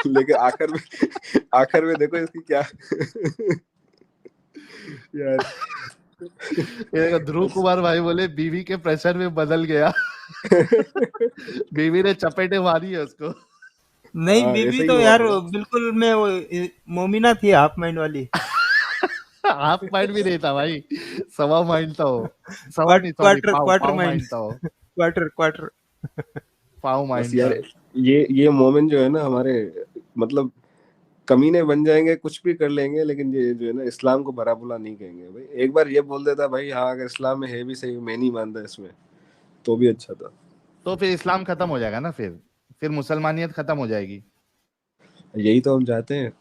लेकिन आखिर में देखो इसकी क्या यार। ये देखो, ध्रुव कुमार भाई बोले बीवी के प्रेशर में बदल गया। बीवी ने चपेटे मारी है उसको। नहीं हाँ, बीबी ऐसा ही तो हुआ यार होगा। बिल्कुल में वो मोमिना थी, हाफ माइंड वाली। हाफ माइंड भी नहीं था भाई, सवा माइंड था वो। सवा नहीं, सॉरी, क्वार्टर माइंड, माइंड था वो। क्वार्टर। पाव बस माइंड यार, था। ये मोमेंट जो है ना हमारे, मतलब कमीने बन जाएंगे, कुछ भी कर लेंगे, लेकिन ये जो है ना इस्लाम को भला बुरा नहीं कहेंगे भाई। एक बार ये बोल देता भाई, हाँ अगर इस्लाम में है भी सही, मैं नहीं मानता इसमें, तो भी अच्छा था। तो फिर इस्लाम खत्म हो जाएगा ना, फिर मुसलमानियत खत्म हो जाएगी। यही तो हम चाहते हैं।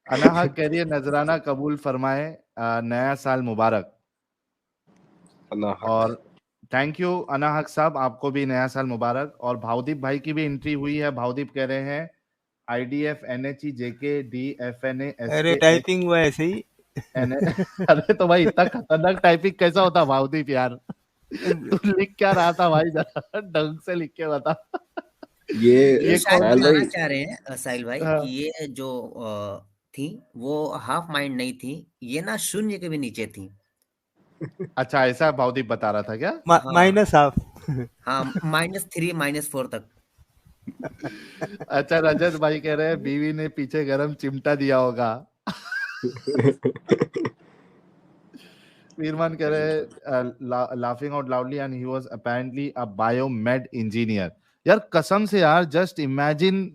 अनाहा कह रही है नजराना कबूल फरमाए, नया साल मुबारक। अनाहक। और थैंक यू अनाहक साहब, आपको भी नया साल मुबारक। और भावदीप भाई की भी एंट्री हुई है। भावदीप कह रहे हैं IDF NHE JK DFNA अरे SK टाइपिंग हुआ ऐसे ही। अरे तो भाई इतना खतरनाक टाइपिंग कैसा होता भावदीप यार? तू लिख क्या रहा था भाई, जरा ढंग से लिख के बता। ये ये शायद कौन सी? बताना चाह रहे हैं साहिल भाई हाँ। कि ये जो थी वो हाफ माइंड नहीं थी, ये ना शून्य के भी नीचे थी। अच्छा, ऐसा भावदीप बता रहा था क्या? हाँ माइनस हाफ। हाँ, -3 -4 तक। अच्छा, रजत भाई कह रहे हैं बीवी ने पीछे गरम चिमटा दिया होगा। वीरमान कह रहे हैं laughing out loudly and he was apparently a biomed engineer. यार कसम से यार, जस्ट इमेजिन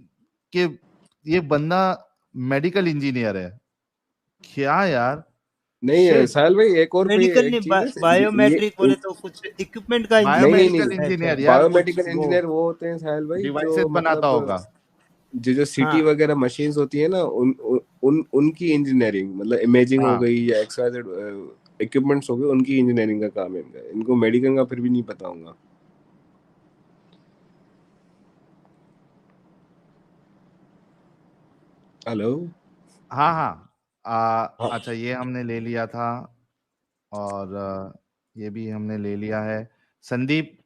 कि ये बंदा मेडिकल इंजीनियर है क्या यार? नहीं है शिट। साहिल भाई, एक और भी मेडिकल एक नहीं, चीज है बायोमेट्रिक बोले तो कुछ इक्विपमेंट का नहीं इंजीनियर। नहीं, बायोमेडिकल इंजीनियर यार, कुछ बायोमेडिकल वो इंजीनियर वो होते हैं साहिल भाई, डिवाइसेस जो बनाता मतलब होगा। जो सीटी हाँ वगैरह मशीन्स होती है ना, उनकी इंजीनियरिंग, मतलब इमेजिंग हो हाँ, गई या एक्सवाइजेड इक्विपमेंट्स हो गए, उनकी इंजीनियरिंग का काम है इनका। इनको मेडिकल का फिर भी नहीं पता होगा। हेलो। हाँ हाँ। हाँ। अच्छा, ये हमने ले लिया था। और ये भी हमने ले लिया है। संदीप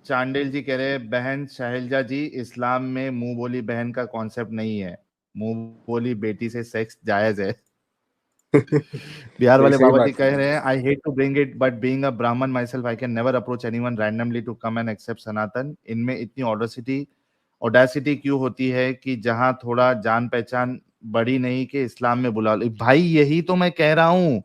चांडिल जी कह रहे हैं बहन शैलजा जी, इस्लाम में मुंह बोली बहन का कॉन्सेप्ट नहीं है, मुंह बोली बेटी से सेक्स जायज है। बिहार नहीं, वाले सही बाबा जी बात कह है। रहे हैं I hate to bring it but being a Brahmin myself I can never approach anyone randomly to come and accept Sanatan. इनमें इतनी ऑडेसिटी क्यों होती है कि जहां थोड़ा जान पहचान बड़ी नहीं कि इस्लाम में बुला लो भाई? यही तो मैं कह रहा हूं।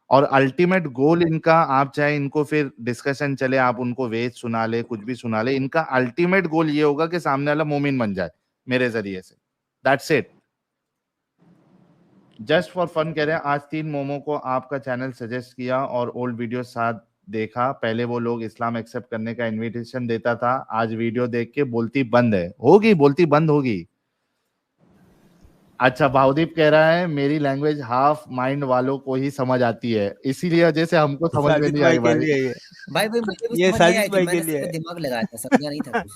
और अल्टीमेट गोल इनका, आप चाहे इनको फिर डिस्कशन चले, आप उनको वेद सुना ले, कुछ भी सुना ले, इनका अल्टीमेट गोल ये होगा कि सामने वाला मोमिन बन जाए मेरे जरिए से। That's it. Just for fun कह रहे हैं आज 3 मोमो को आपका चैनल सजेस्ट किया और ओल्ड वीडियो साथ देखा। पहले वो लोग इस्लाम एक्सेप्ट करने का इनविटेशन देता था, आज वीडियो देख के बोलती बंद है, होगी बोलती बंद होगी। अच्छा, भावदीप कह रहा है मेरी लैंग्वेज हाफ माइंड वालों को ही समझ आती है, इसीलिए जैसे हमको समझ में साजिद नहीं भाई आई के भाई। लिए ये भाई मुझे भी ये समझ नहीं आई साजिद थी, भाई के मैंने लिए सिर्फ है। दिमाग लगाया था, समझा नहीं था कुछ।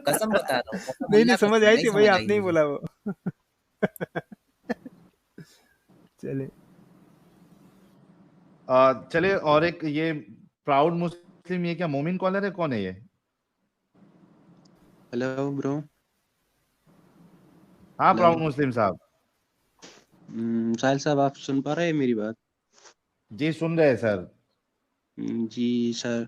कसम बता रहा हूँ, कसम नहीं अल्लाह समझ कसम आई नहीं थी भाई, समझ आई आपने ही मुझे। बोला वो। चले चले, और एक ये प्राउड मुस्लिम, ये क्या मोमिन कॉलर है, कौन है ये? Hello bro. हाँ, हेलो प्राउड मुस्लिम साहब। साहिल साहब, आप सुन पा रहे हैं मेरी बात? जी सुन रहे हैं सर। जी सर,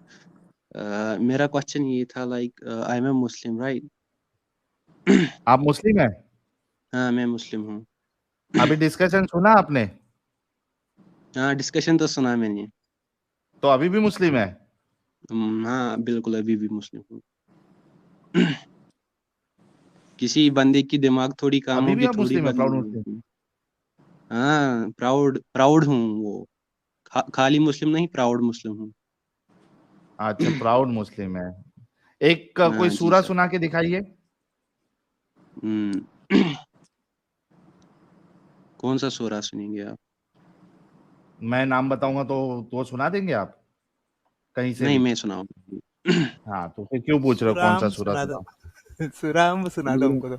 मेरा क्वेश्चन ये था, like I am a Muslim right? आप मुस्लिम हैं? हाँ मैं मुस्लिम हूँ। अभी डिस्कशन सुना आपने? हाँ डिस्कशन तो सुना मैंने। तो अभी भी मुस्लिम है? हाँ बिल्कुल, अभी भी मुस्लिम हूँ। किसी बंदे की दिमाग थोड़ी काम अभी भी होगी, आप थोड़ी मुस्लिम है, प्राउड बंद। मुस्लिम? हाँ प्राउड प्राउड हूँ वो, खाली मुस्लिम नहीं, प्राउड मुस्लिम हूँ। अच्छा, प्राउड मुस्लिम है। एक का कोई हाँ जी सूरा सर। सुना के दिखाइए। हम्म, कौन सा सूरा सुनेंगे आप? मैं नाम बताऊंगा तो सुना देंगे आप कहीं से नहीं भी? मैं सुनाऊँ। हाँ, तो फिर क्यों पूछ रहे हो कौन सा सुराम सूरा सुना दो। सुना? सुराम सुना दो हमको तो।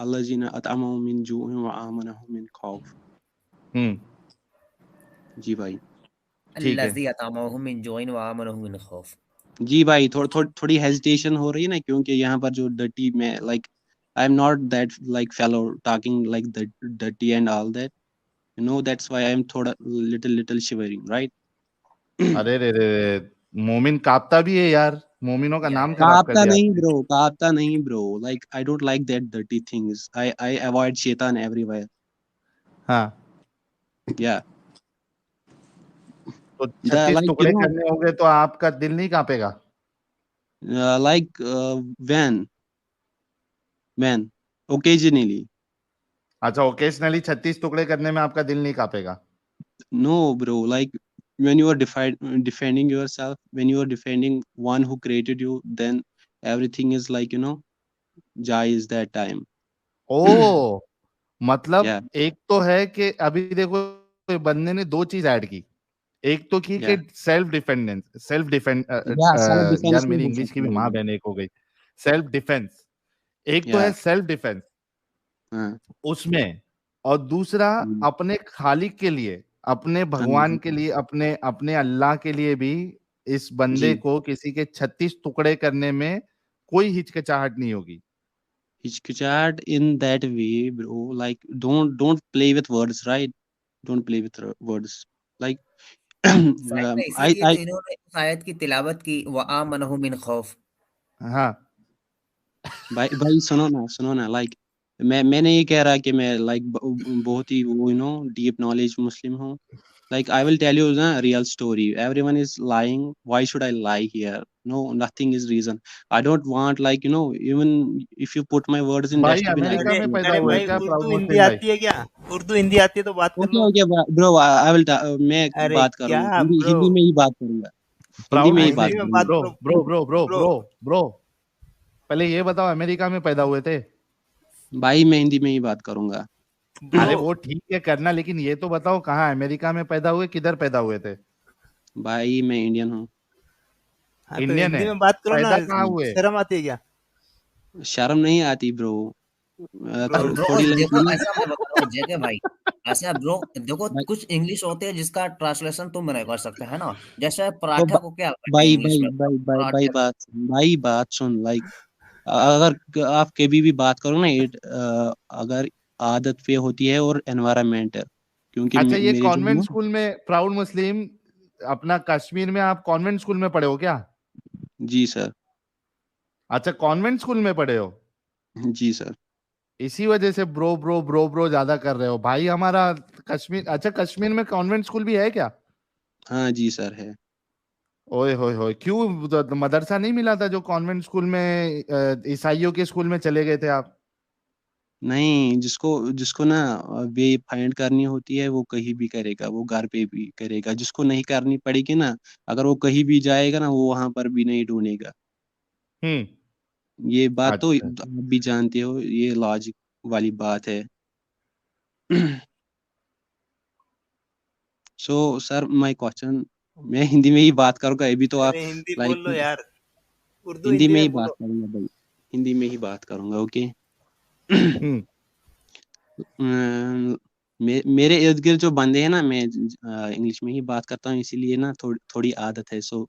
अल्लज़ीना अतअमहुम मिन जूइन व आमनहुम मिन खौफ। जी भाई। ठीक है। अल्लज़ी अतअमहुम मिन जुइन व आमनहुम मिन खौफ। जी भाई, थोड़ी हेजिटेशन हो रही है ना, क्योंकि यहाँ पर जो डर्टी में like I am not that like fellow talking like dirty and all that, you know, that's why I am थोड़ा लिटिल शिवरिंग, राइट? अरे रे रे, मोमिन कांपता भी है यार, मोमिनों का नाम खराब कर दिया आपने। कापता नहीं bro, like I don't like that dirty things, I avoid शैतान एवरीवेयर। हाँ, या तो द 36 लाइक टुकड़े करने होंगे तो आपका दिल नहीं कांपेगा? Like when occasionally. अच्छा, ओकेजनली 36 टुकड़े करने में आपका दिल नहीं कांपेगा? No, bro. Like when you are defending yourself, when you are defending one who created you, then everything is like, you know, jaiz that time. ओ मतलब Yeah, एक तो है कि अभी देखो बंदे ने दो चीज ऐड की। एक तो की कि yeah, self defend yeah. Self-defense यार भी मेरी बोल इंग्लिश की सकते भी हैं माँ भाई। बहन एक हो गई। सेल्फ डिफेंस, एक तो है Yeah, सेल्फ डिफेंस हाँ, उसमें, और दूसरा हम्म, अपने खालिक के लिए, अपने हाँ भगवान जी, के लिए, अपने अपने अल्लाह के लिए भी इस बंदे जी। को किसी के 36 टुकड़े करने में कोई हिचकिचाहट नहीं होगी। Hitchcock in that way, bro. Like don't play with words, right? Don't play with words. Like side में I इसीलिए I तो इन्होंने उस आयत की तिलावत की व आमनहुम मिन खौफ। हाँ, भाई सुनो ना, लाइक मैं नहीं कह रहा कि मैं लाइक बहुत ही वो, यू नो, डीप नॉलेज मुस्लिम हूँ। Like I will tell you ना real story, everyone is lying, why should I lie here? No, nothing is reason. I don't want like, you know, even if you put my words in भाई dustbin, आई America अरे में पैदा अरे हुए भाई, क्या proud Urdu Hindi मुस्लिम भाई? आती है क्या? उर्दू हिंदी आती है तो बात कर okay low. Okay bro, I will, मैं अरे बात क्या करूंगा, ब्रो? हिंदी में ही बात करूंगा, हिंदी प्राउड में ही हिंदी बात मुस्लिम में बात करूंगा। ब्रो करो bro bro bro bro. Bro bro, पहले ये बताओ अमेरिका में पैदा हुए थे? भाई मैं हिंदी में ही बात करूंगा। ब्रो अरे वो ठीक है करना, लेकिन ये तो बताओ कहाँ अमेरिका में पैदा हुए, किधर पैदा हुए थे? भाई मैं इंडियन हूँ। हाँ तो इंडियन हिंदी है, में बात करो ना, पैदा कहाँ हुए? शर्म आती है क्या शर्म नहीं आती ब्रो, ब्रो? ब्रो थोड़ी लाइक, देखो, यू नो। ऐसा मैं बता रहा हूँ जेके भाई, ऐसा ब्रो देखो, कुछ इंग्लिश होते हैं जिसका ट्रांसलेशन तुम नहीं कर सकते है ना। जैसे तो पराठा को क्या कहते हैं भाई इंग्लिश भाई में? भाई भाई पराठे को। भाई बात सुन, लाइक अगर आप कभी भी बात करो ना, अगर आदत पे होती है और एनवायरनमेंट है, क्योंकि अच्छा, ये मेरे जो है कॉन्वेंट ना। स्कूल में प्राउड मुस्लिम, अपना कश्मीर में आप कॉन्वेंट स्कूल में पढ़े हो क्या? जी सर। अच्छा, कॉन्वेंट स्कूल में पढ़े हो, जी सर। इसी वजह से ब्रो ब्रो ब्रो ब्रो ज्यादा कर रहे हो भाई। हमारा कश्मीर, अच्छा कश्मीर में कॉन्वेंट स्कूल भी है क्या? हाँ जी सर है। ओए होए होए, क्यों मदरसा नहीं मिला था जो कॉन्वेंट स्कूल में, ईसाइयों के स्कूल में चले गए थे आप? नहीं, जिसको जिसको ना वे फाइंड करनी होती है वो कहीं भी करेगा, वो घर पे भी करेगा। जिसको नहीं करनी पड़ेगी ना, अगर वो कहीं भी जाएगा ना, वो वहां पर भी नहीं ढूंढेगा। हम्म। ये बात तो अच्छा, आप भी जानते हो, ये लॉजिक वाली बात है। सो सर, माय क्वेश्चन, मैं हिंदी में ही बात करूंगा अभी तो आप अरे हिंदी बोल लो लाइक, यार, उर्दू हिंदी हिंदी में में ही बात बोलो। करूंगा भाई, हिंदी में ही बात करूंगा, ओके। हम्म, मेरे इर्द गिर्द जो बंदे हैं ना, मैं इंग्लिश में ही बात करता हूँ, इसीलिए ना थोड़ी आदत है। सो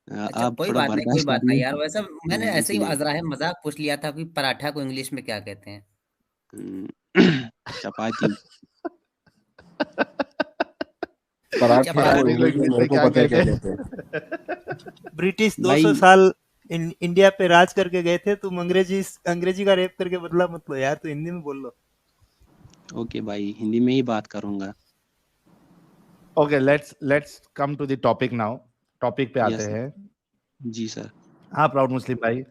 अच्छा आप कोई थोड़ा बात नहीं, कोई बर्दाश्त बात नहीं करिए, यार। वैसे मैंने ऐसे ही इसीलिए। अजराह मजाक पूछ लिया था कि पराठा को इंग्लिश में क्या कहते हैं। चपाती। पराठे को पराठे को चपाती। इंग्लिश में इंग्लिश मेरे में को क्या पता है क्या कहते कहते हैं। ब्रिटिश 200 भाई साल इंडिया पे राज करके गए थे, तुम अंग्रेजी का रेप करके बदला मत लो यार, तो हिंदी में बोल लो। ओके भाई, हिंदी में ही बात करूंगा। Okay, let's come to the topic now. Topic पे आते यस हैं। जी सर। हाँ प्राउड मुस्लिम भाई,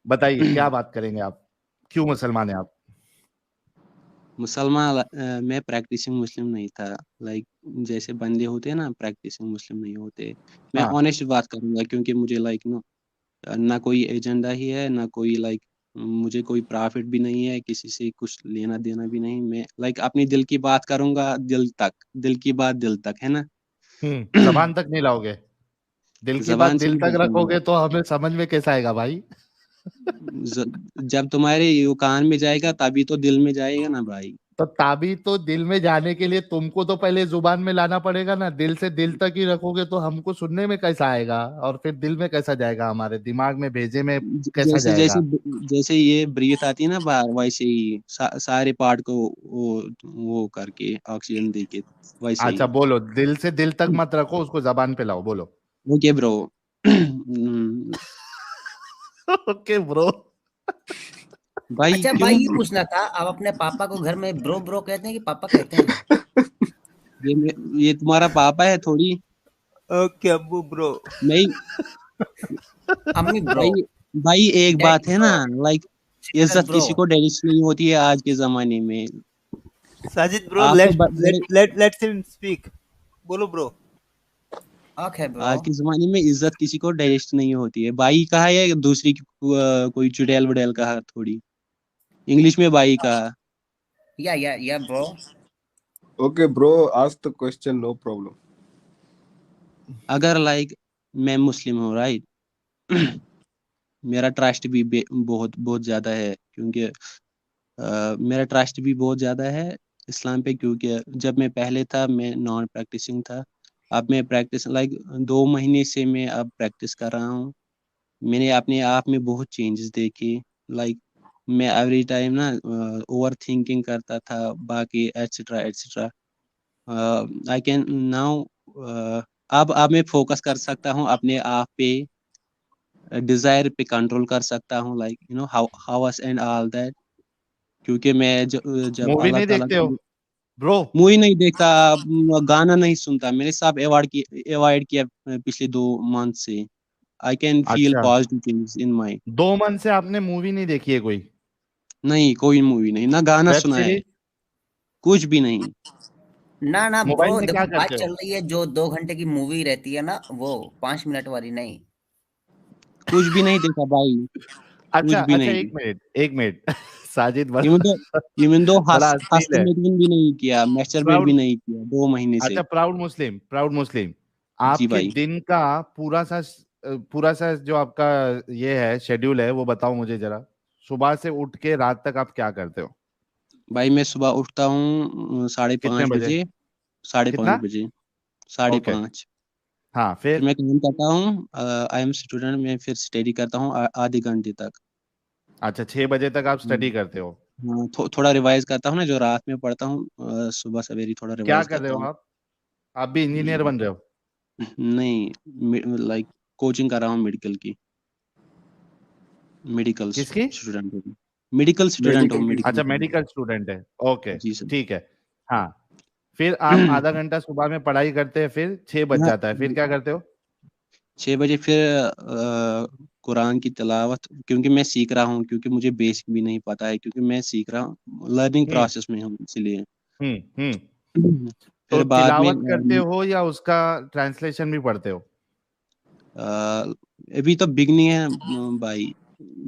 बताइए क्या बात करेंगे आप, क्यों मुसलमान हैं आप? मुसलमान, मैं प्रैक्टिसिंग मुस्लिम नहीं था। लाइक जैसे बंदे होते हैं ना, प्रैक्टिसिंग मुस्लिम नहीं होते। मैं हाँ, ऑनेस्ट बात करूंगा, क्योंकि मुझे लाइक ना कोई एजेंडा ही है, ना कोई लाइक मुझे कोई प्रॉफिट भी नहीं है, किसी से कुछ लेना देना भी नहीं। मैं लाइक अपनी दिल की बात करूंगा, दिल तक, दिल की बात दिल तक, है ना। जबान तक नहीं लाओगे, दिल की बात जबान से दिल ही तक बोलूंगा। रखोगे तो हमें समझ में कैसा आएगा भाई? जब तुम्हारे ये कान में जाएगा तभी तो दिल में जाएगा ना भाई। तो ताबी तो दिल में जाने के लिए तुमको तो पहले जुबान में लाना पड़ेगा ना। दिल से दिल तक ही रखोगे तो हमको सुनने में कैसा आएगा, और फिर दिल में कैसा जाएगा, हमारे दिमाग में भेजे में कैसा जैसे जैसे जाएगा। जैसे ये ब्रीथ आती है ना बाहर, वैसे ही सारे पार्ट को वो करके ऑक्सीजन देके वैसे अच्छा ही। बोलो, दिल से दिल तक मत रखो, उसको जबान पे लाओ, बोलो। Okay bro. Okay bro. भाई अच्छा क्यों? भाई, ये पूछना था, आप अपने पापा को घर में ब्रो ब्रो कहते हैं कि पापा कहते हैं? ये तुम्हारा पापा है थोड़ी। ओके अब्बू ब्रो। नहीं अम्मी ब्रो, भाई, भाई एक बात डैडी है ना, ब्रो, लाइक सिस्टर इज्जत ब्रो। किसी को डेरिश नहीं होती है आज के जमाने में। साजिद ब्रो, आप तो लेट्स हिम स्पीक। बोलो ब्रो। Okay bro. आज के जमाने में इज्जत किसी को डायरेक्ट नहीं होती है। भाई कहा है दूसरी कोई चुड़ैल वुड़ैल कहा, थोड़ी इंग्लिश में भाई कहा। या bro. Okay, bro, ask the question, no problem. अगर लाइक मैं मुस्लिम हूँ, राइट, मेरा ट्रस्ट भी बहुत बहुत ज्यादा है, क्योंकि मेरा ट्रस्ट भी बहुत ज्यादा है इस्लाम पे, क्योंकि जब मैं पहले था मैं नॉन प्रैक्टिसिंग था। अब मैं प्रैक्टिस लाइक 2 महीने से मैं अब प्रैक्टिस कर रहा हूँ। मैंने अपने आप में बहुत चेंजेस देखे। लाइक मैं एवरी टाइम ना ओवर थिंकिंग करता था, बाकी etcetera etcetera. I can now अब मैं फोकस कर सकता हूँ अपने आप पे, डिजायर पे कंट्रोल कर सकता हूँ, like you no house and all that. क्योंकि मैं जब मूवी अल्लाह नहीं ताला देखते हो ब्रो? मूवी नहीं देखता, गाना नहीं सुनता, मैंने सब अवॉइड किया पिछले 2 मंथ से। आई कैन फील अच्छा, positive things in my. 2 month से आपने मूवी नहीं देखी है कोई? नहीं, कोई मूवी नहीं, ना गाना वेब सुना है, सीरीज? कुछ भी नहीं। ना मोबाइल ब्रो, में देखो क्या बात करते हो? चल रही है, जो 2 घंटे की मूवी रहती है ना, वो 5 मिनट वाली नहीं। कुछ भी नहीं देखा भाई, कुछ अच्छा भी अच्छा, नहीं। 1 minute 1 minute. Sajid even though बड़ा इवन दो बड़ा अश्लील है। हस्तमेलन भी नहीं किया, मैस्टरबेट भी प्राउड, नहीं किया 2 महीने से। अच्छा प्राउड मुस्लिम, प्राउड मुस्लिम। जी आपके भाई। दिन का पूरा सा जो आपका ये है शेड्यूल है, वो बताओ मुझे जरा। सुबह से उठ के रात तक आप क्या करते हो? भाई मैं सुबह उठता हूँ साढ़े कितने पाँच बजे? बजे साढ़े पाँच कितना? बजे 5:30। ओके। हाँ फिर फिर? मैं काम करता हूँ, आई एम स्टूडेंट, मैं फिर स्टडी करता हूँ आधे घंटे तक। अच्छा, 6 बजे तक आप स्टडी हम्म, करते हो? हाँ, थोड़ा रिवाइज करता हूँ ना, जो रात में पढ़ता हूँ, सुबह सवेरे थोड़ा क्या रिवाइज कर रहे करता हो हूँ। आप भी इंजीनियर बन रहे हो? नहीं, लाइक कोचिंग कर रहा हूँ मेडिकल की। मेडिकल किसकी? स्टूडेंट हूँ, मेडिकल स्टूडेंट हूँ, मेडिकल की। मेडिकल अच्छा, की। मेडिकल स्टूडेंट है। ओके, जी सर। ठीक है। हाँ, फिर आप आधा घंटा सुबह में पढ़ाई करते हैं, फिर 6 बज हाँ, जाता है, फिर क्या करते हो? 6 बजे फिर कुरान की तिलावत, क्योंकि मैं सीख रहा हूँ, क्योंकि मुझे बेसिक भी नहीं पता है, क्योंकि मैं सीख रहा हूँ, लर्निंग हम्म प्रोसेस में हूँ इसलिए। हम्म। तो फिर बाद में तिलावत करते हो या उसका ट्रांसलेशन भी पढ़ते हो? अभी तो बिगनिंग है भाई,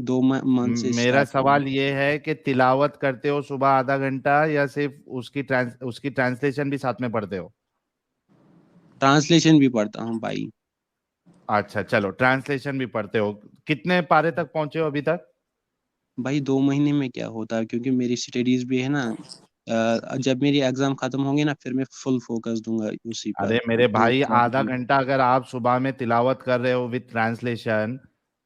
2 मंथ से मेरा स्टार्ट हुआ है। सवाल ये है कि तिलावत करते हो सुबह आधा घंटा, या सिर्फ उसकी ट्रांसलेशन भी साथ में पढ़ते हो? ट्रांसलेशन भी पढ़ता हूँ भाई। अच्छा चलो, ट्रांसलेशन भी पढ़ते हो। कितने पारे तक पहुंचे हो अभी तक? भाई 2 महीने में क्या होता है, क्योंकि मेरी स्टडीज भी है ना, जब मेरी एग्जाम खत्म होंगे ना, फिर मैं फुल फोकस दूंगा उसी पर। अरे मेरे तो भाई, आधा घंटा अगर आप सुबह में तिलावत कर रहे हो विद ट्रांसलेशन,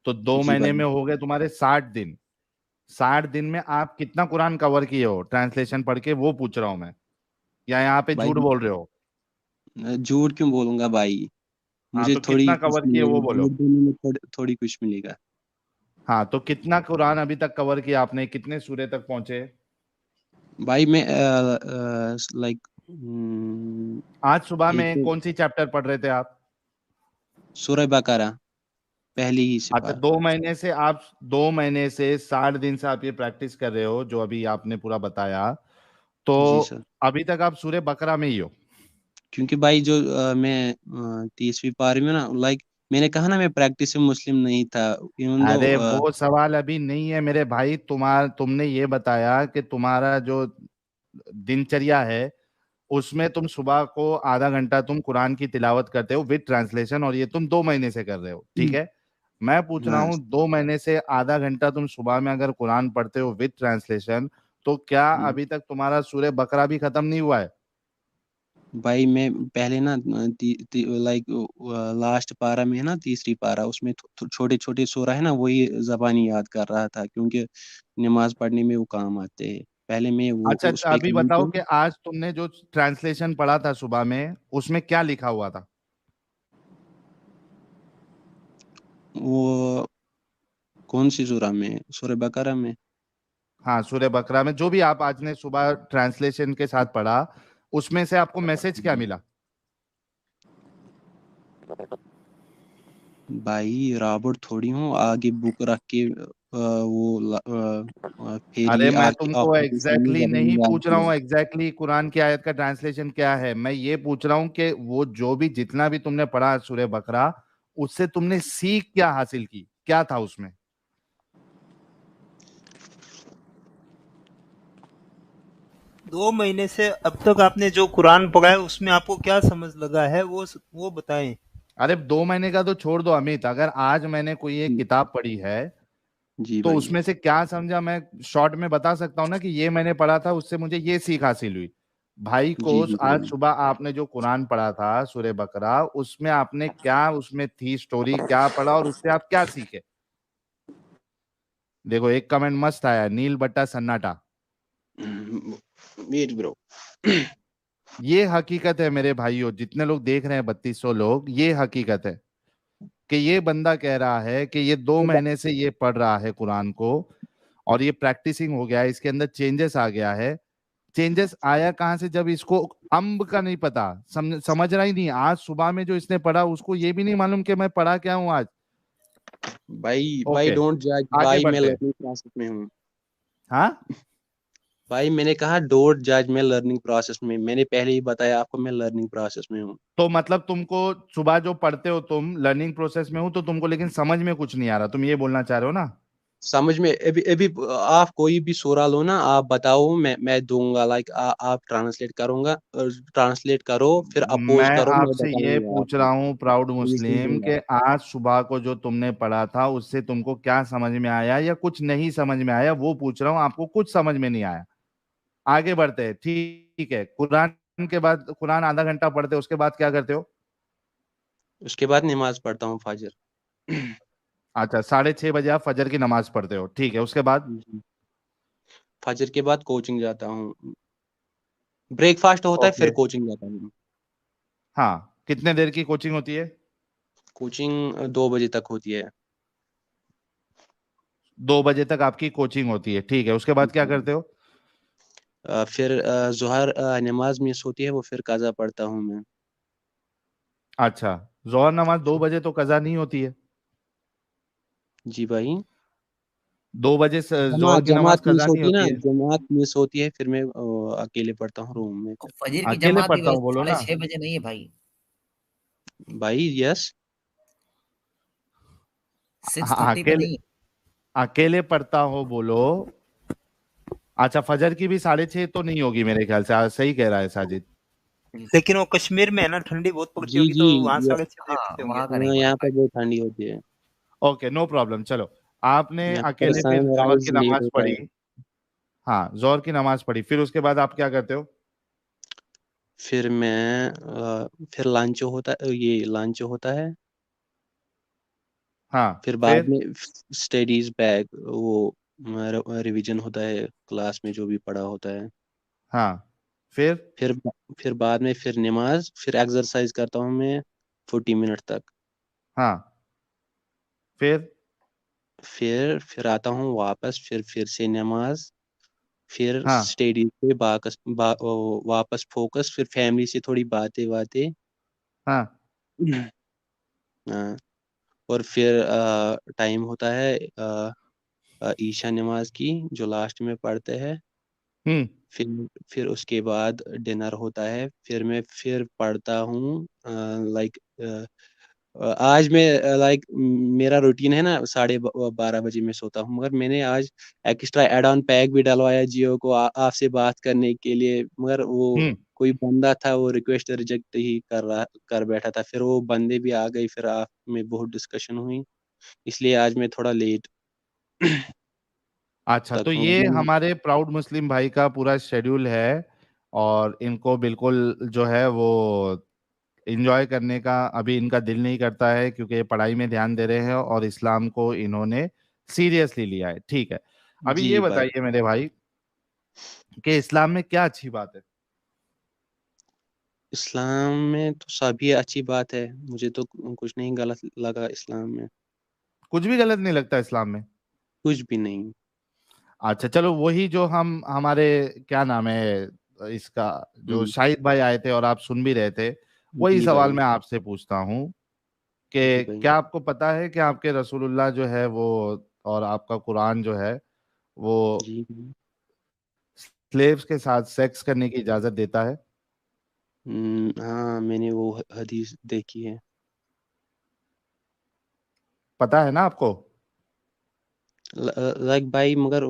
तो दो जी महीने भाई। में हो गए तुम्हारे 60 दिन। 60 दिन में आप कितना कुरान कवर किए हो ट्रांसलेशन पढ़ के, वो पूछ रहा हूं मैं। या यहाँ पे भाई झूठ बोल रहे हो? झूठ क्यों बोलूंगा भाई, हाँ, मुझे तो थोड़ी कितना कुछ कवर किए वो मिलेगा, बोलो। झूठ बोलने में थोड़ी कुछ मिलेगा। हाँ, तो कितना कुरान अभी तक कवर किया आपने, कितने सूरे तक पहुंचे? भाई मैं लाइक आज सुबह एक में तो कौन सी चैप्टर पढ़ रहे थे आप? सूरह बकरा पहली ही अच्छा, सिपा। 2 महीने से 60 दिन से आप ये प्रैक्टिस कर रहे हो, जो अभी आपने पूरा बताया। तो जी सर। अभी तक आप सूरे बकरा में ही हो? क्योंकि भाई जो मैं 30वीं पारी में ना, लाइक मैंने कहा ना, मैं प्रैक्टिस में मुस्लिम नहीं था, इवन दो अरे वो सवाल अभी नहीं है मेरे भाई। तुमने ये बताया कि तुम्हारा जो दिनचर्या है, उसमें तुम सुबह को आधा घंटा तुम कुरान की तिलावत करते हो विद ट्रांसलेशन, और ये तुम 2 महीने से कर रहे हो, ठीक है? मैं पूछ रहा हाँ हूँ 2 महीने से आधा घंटा तुम सुबह में अगर कुरान पढ़ते हो विद ट्रांसलेशन, तो क्या अभी तक तुम्हारा सूरह बकरा भी खत्म नहीं हुआ है? भाई मैं पहले ना लाइक लास्ट पारा में है ना, तीसरी पारा, उसमें छोटे छोटे सूरा है ना, वही जबानी याद कर रहा था, क्योंकि नमाज पढ़ने में वो काम आते हैं। पहले मैं वो अच्छा उस पे अभी काम बताओ कि किया। आज तुमने जो ट्रांसलेशन पढ़ा था सुबह में, उसमें क्या लिखा हुआ था? वो कौन सी सूरा में? सूरह बकरा में। हाँ, सूरह बकरा में जो भी आप आज ने सुबह ट्रांसलेशन के साथ पढ़ा, उसमें से आपको मैसेज क्या मिला? भाई रॉबर्ट थोड़ी हूँ आगे बुक रख के अरे फेरी मैं आके तुमको आपके सामने एग्जैक्टली नहीं जबानी याद पूछ रहा किया। हूँ एग्जैक्टली कुरान की आयत का ट्रांसलेशन क्या है, मैं ये पूछ रहा हूँ कि वो जो भी जितना भी तुमने पढ़ा सूरह बकरा, उससे तुमने सीख क्या हासिल की, क्या था उसमें? 2 महीने से अब तक आपने जो कुरान पढ़ा है उसमें आपको क्या समझ लगा है, वो बताएं। अरे 2 महीने का तो छोड़ दो अमित, अगर आज मैंने कोई एक किताब पढ़ी है जी तो भाई। उसमें से क्या समझा, मैं शॉर्ट में बता सकता हूँ ना कि ये मैंने पढ़ा था, उससे मुझे ये सीख हासिल हुई। भाई को जी जी आज भाई। सुबह आपने जो कुरान पढ़ा था सूरह बकरा, उसमें आपने क्या, उसमें थी स्टोरी क्या पढ़ा और उससे आप क्या सीखे? देखो एक कमेंट मस्त आया, नील बट्टा सन्नाटा। Wait bro. ये हकीकत है मेरे भाइयों, जितने लोग देख रहे हैं 3200 लोग, ये हकीकत है कि ये बंदा कह रहा है कि ये 2 महीने से ये पढ़ रहा है कुरान को, और ये प्रैक्टिसिंग हो गया है, इसके अंदर चेंजेस आ गया है। चेंजेस आया कहाँ से, जब इसको अम्ब का नहीं पता, समझ रहा ही नहीं, आज सुबह में जो इसने पढ़ा उसको ये भी नहीं मालूम कि मैं पढ़ा क्या हूँ आज। भाई ओके, डोंट जज आगे भाई, मैं बढ़ते हैं। लर्निंग प्रोसेस में हूँ। हाँ, भाई मैंने कहा डोंट जज, मैं लर्निंग प्रोसेस में, मैंने पहले ही बताया आपको, मैं लर्निंग प्रोसेस में हूँ। तो मतलब तुमको सुबह जो पढ़ते हो तुम लर्निंग प्रोसेस में हो, तो तुमको लेकिन समझ में कुछ नहीं आ रहा, तुम ये बोलना चाह रहे हो ना? समझ में अभी अभी आप कोई भी सूरा लो ना, आप बताओ, मैं दूंगा, लाइक आप ट्रांसलेट करूंगा, ट्रांसलेट करो फिर अपोज मैं करो, मैं आपसे ये बताऊंगा पूछ आपको, रहा हूँ प्राउड फिनिशिंग मुस्लिम दूंगा। कि आज सुबह को जो तुमने पढ़ा था उससे तुमको क्या समझ में आया या कुछ नहीं समझ में आया, वो पूछ रहा हूँ। आपको कुछ समझ में नहीं आया, आगे बढ़ते हैं। ठीक है, कुरान के बाद, कुरान आधा घंटा पढ़ते हो, उसके बाद क्या करते हो? उसके बाद नमाज पढ़ता हूँ फजर। अच्छा, 6:30 बजे आप फजर की नमाज पढ़ते हो, ठीक है, उसके बाद? जी। फजर के बाद कोचिंग जाता हूँ, ब्रेकफास्ट होता है फिर ओके, कोचिंग जाता हूँ। हाँ, कितने देर की कोचिंग होती है? कोचिंग 2 बजे तक होती है। 2 बजे तक आपकी कोचिंग होती है, ठीक है, उसके बाद क्या जी। करते हो? फिर जोहर नमाज मिस होती है, वो फिर काजा पढ़ता हूँ मैं। अच्छा, जोहर नमाज 2 बजे तो कज़ा नहीं होती है। जी भाई। 2 बजे जोहर जमात की नमाज जमात मिस कज़ा नहीं होती है ना, होती है। जमात मिस होती है, फिर मैं अकेले पढ़ता हूँ रूम में तो फिर। फजर की अकेले जमात भी पढ़ता हूँ वैसे बोलो साढ़े ना। छह बजे नहीं है भाई, भाई यस। 6:30 पे अकेले, नहीं है। अकेले पढ़ता हो बोलो। अच्छा, फजर की भी 6:30 तो नहीं होगी मेरे ख्याल से, सही कह रहा है साजिद। लेकिन वो कश्मीर में है ना, ठंडी बहुत पड़ती जी होगी, जी। तो वहां ये 6:30 हाँ पढ़ते होंगे। वहां का नहीं पता यहाँ भाई। पे बहुत ठंडी होती है। ओके, नो प्रॉब्लम, चलो। आपने यहाँ पर अकेले फिर जोहर की सनराइज लेट नमाज होता पढ़ी। है। हाँ, जोहर की नमाज पढ़ी, फिर उसके बाद आप क्या करते हो? फिर मैं फिर लंच होता है, ये लंच होता है। हाँ, फिर बाद फिर? में स्टडीज बैग, वो रिवीजन होता है, क्लास में जो भी पढ़ा होता है। हाँ, फिर? फिर फिर बाद में फिर नमाज, फिर एक्सरसाइज करता हूँ मैं 40 मिनट तक। हाँ, फिर? फिर आता हूँ वापस, फिर से नमाज, फिर हाँ, स्टडी पे वापस फोकस, फिर फैमिली से थोड़ी बातें बातें। हाँ, हाँ, और फिर टाइम होता है ईशा नमाज की, जो लास्ट में पढ़ते हैं। हम्म, फिर उसके बाद डिनर होता है, फिर मैं फिर पढ़ता हूँ, लाइक आज मैं लाइक मेरा रूटीन है ना, 12:30 बजे मैं सोता हूँ, मगर मैंने आज एक्स्ट्रा एड ऑन पैक भी डलवाया जियो को आपसे बात करने के लिए, मगर वो हम्म। कोई बंदा था, वो रिक्वेस्ट रिजेक्ट ही कर बैठा था, फिर वो बंदे भी आ गई, फिर आप में बहुत डिस्कशन हुई, इसलिए आज मैं थोड़ा लेट अच्छा, तक तो हूँ। ये हमारे प्राउड मुस्लिम भाई का पूरा शेड्यूल है और इनको बिल्कुल जो है वो एंजॉय करने का अभी इनका दिल नहीं करता है क्योंकि ये पढ़ाई में ध्यान दे रहे हैं और इस्लाम को इन्होंने सीरियसली लिया है। ठीक है, अभी ये जी भाई, बताइए मेरे भाई कि इस्लाम में क्या अच्छी बात है? इस्लाम में तो सभी अच्छी बात है, मुझे तो कुछ नहीं गलत लगा इस्लाम में, कुछ भी गलत नहीं लगता इस्लाम में? कुछ भी नहीं। अच्छा चलो, वही जो हम हमारे क्या नाम है इसका, जो हम्म, शाहिद भाई आए थे और आप सुन भी रहे थे, वही जी सवाल भाई, मैं आपसे पूछता हूँ जी कि भाई, क्या आपको पता है कि आपके रसूलुल्लाह जो है वो और आपका कुरान जो है वो जी भाई। स्लेव्स के साथ सेक्स करने की इजाजत देता है? हाँ, मैंने वो हदीस देखी है। पता है ना आपको? लाइक भाई, मगर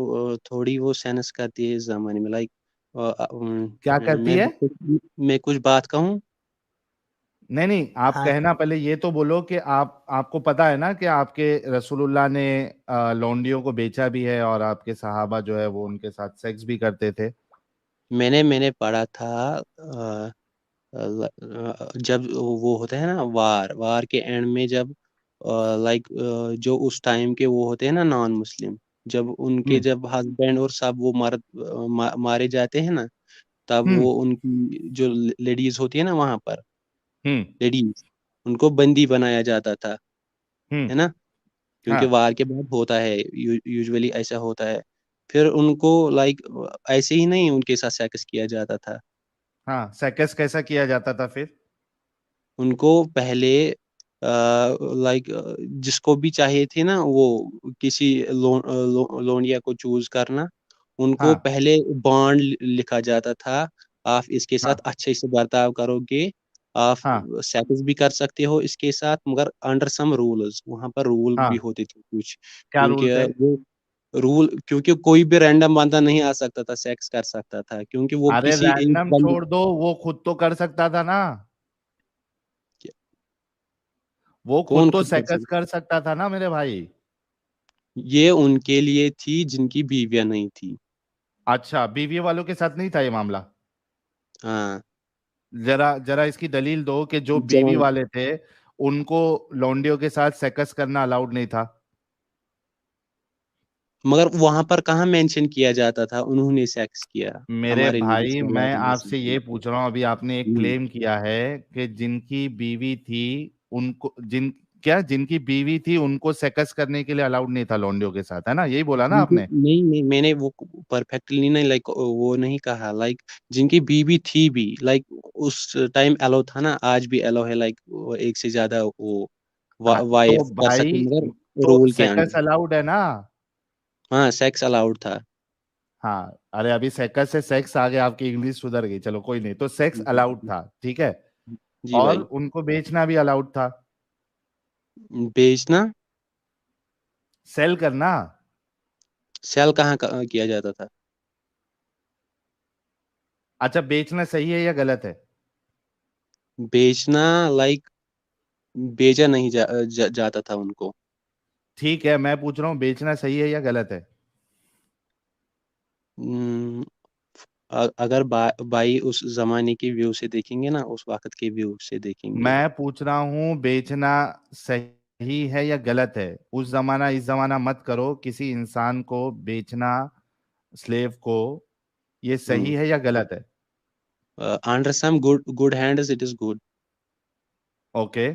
थोड़ी वो सेंस करती है इस जमाने में, लाइक क्या करती मैं है? मैं कुछ बात कहूँ। नहीं नहीं, आप हाँ कहना पहले ये तो बोलो कि आपको पता है ना कि आपके रसूलुल्लाह ने लौंडियों को बेचा भी है और आपके सहाबा जो है वो उनके साथ सेक्स भी करते थे। मैंने पढ़ा था, जब वो होता है ना, वार के एंड में, जब लाइक जो उस टाइम के वो होते हैं ना नॉन मुस्लिम, जब उनके हम्म जब हस्बैंड और सब वो मारे जाते हैं ना, तब हम्म वो उनकी जो लेडीज होती है ना वहां पर, हम्म लेडीज, उनको बंदी बनाया जाता था, हम्म। है ना, क्योंकि हाँ वार के बाद होता है, यूजुअली ऐसा होता है। फिर उनको लाइक ऐसे ही नहीं उनके साथ सेक्स किया जाता था, हाँ, सेक्स कैसा किया जाता था फिर? उनको पहले लाइक जिसको भी चाहिए थे ना, वो किसी लोनिया को चूज करना, उनको हाँ पहले बॉन्ड लिखा जाता था, आप इसके साथ हाँ अच्छे से बर्ताव करोगे, आप हाँ सेक्स भी कर सकते हो इसके साथ, मगर अंडर सम रूल्स, वहां पर रूल भी हाँ। होते थे कुछ, क्या रूल क्योंकि थे? वो रूल, क्योंकि कोई भी रैंडम बंदा नहीं आ सकता था, सेक्स कर सकता था, क्योंकि वो अरे किसी एक रैंडम बंदे, छोड़ दो, वो खुद तो कर सकता था ना। वो खुद कौन तो खुद कर सेक्स सकता, कर सकता था ना मेरे भाई। ये उनके लिए थी जिनकी बीवियां नहीं थी। अच्छा, बीवी वालों के साथ नहीं था ये मामला? हाँ, जरा जरा इसकी दलील दो कि जो बीवी जवान, वाले थे उनको लौंडियों के साथ सेक्स करना अलाउड नहीं था। मगर वहां पर कहाँ मेंशन किया जाता था उन्होंने सेक्स किया, मेरे हमारे नबी भाई सल्लल्लाहु मैं अलैहि आपसे वसल्लम। ये पूछ रहा हूँ, अभी आपने एक हम्म, क्लेम किया है कि जिनकी बीवी थी उनको जिनकी बीवी थी उनको सेक्स करने के लिए अलाउड नहीं था लौंडियों के साथ, है ना? यही बोला ना जिनकी, आपने? नहीं नहीं, मैंने वो परफेक्टली नहीं, लाइक वो नहीं कहा, लाइक जिनकी बीवी थी भी, लाइक उस टाइम एलो था ना, आज भी एलो है, लाइक एक से ज्यादा वो हाँ तो वाइफ कर सकते, भाई, मगर तो रूल के सेक्स अंडर। अलाउड है ना? हाँ, सेक्स अलाउड था। हाँ, अरे अभी सेक्स से सेक्स आ गया, आपकी इंग्लिश सुधर गई, चलो कोई नहीं, तो सेक्स अलाउड था, ठीक है। जी और भाई, उनको बेचना भी अलाउड था, बेचना, सेल करना। सेल कहाँ किया जाता था? अच्छा, बेचना सही है या गलत है? बेचना, लाइक बेचा नहीं जाता था उनको। ठीक है, मैं पूछ रहा हूँ बेचना सही है या गलत है? हम्म, अगर बाई उस जमाने की व्यू से देखेंगे ना, उस वक्त के व्यू से देखेंगे। मैं पूछ रहा हूँ बेचना सही है या गलत है? उस जमाना इस जमाना मत करो, किसी इंसान को बेचना, स्लेव को, ये सही है या गलत है? Under some good hands it is good. Okay,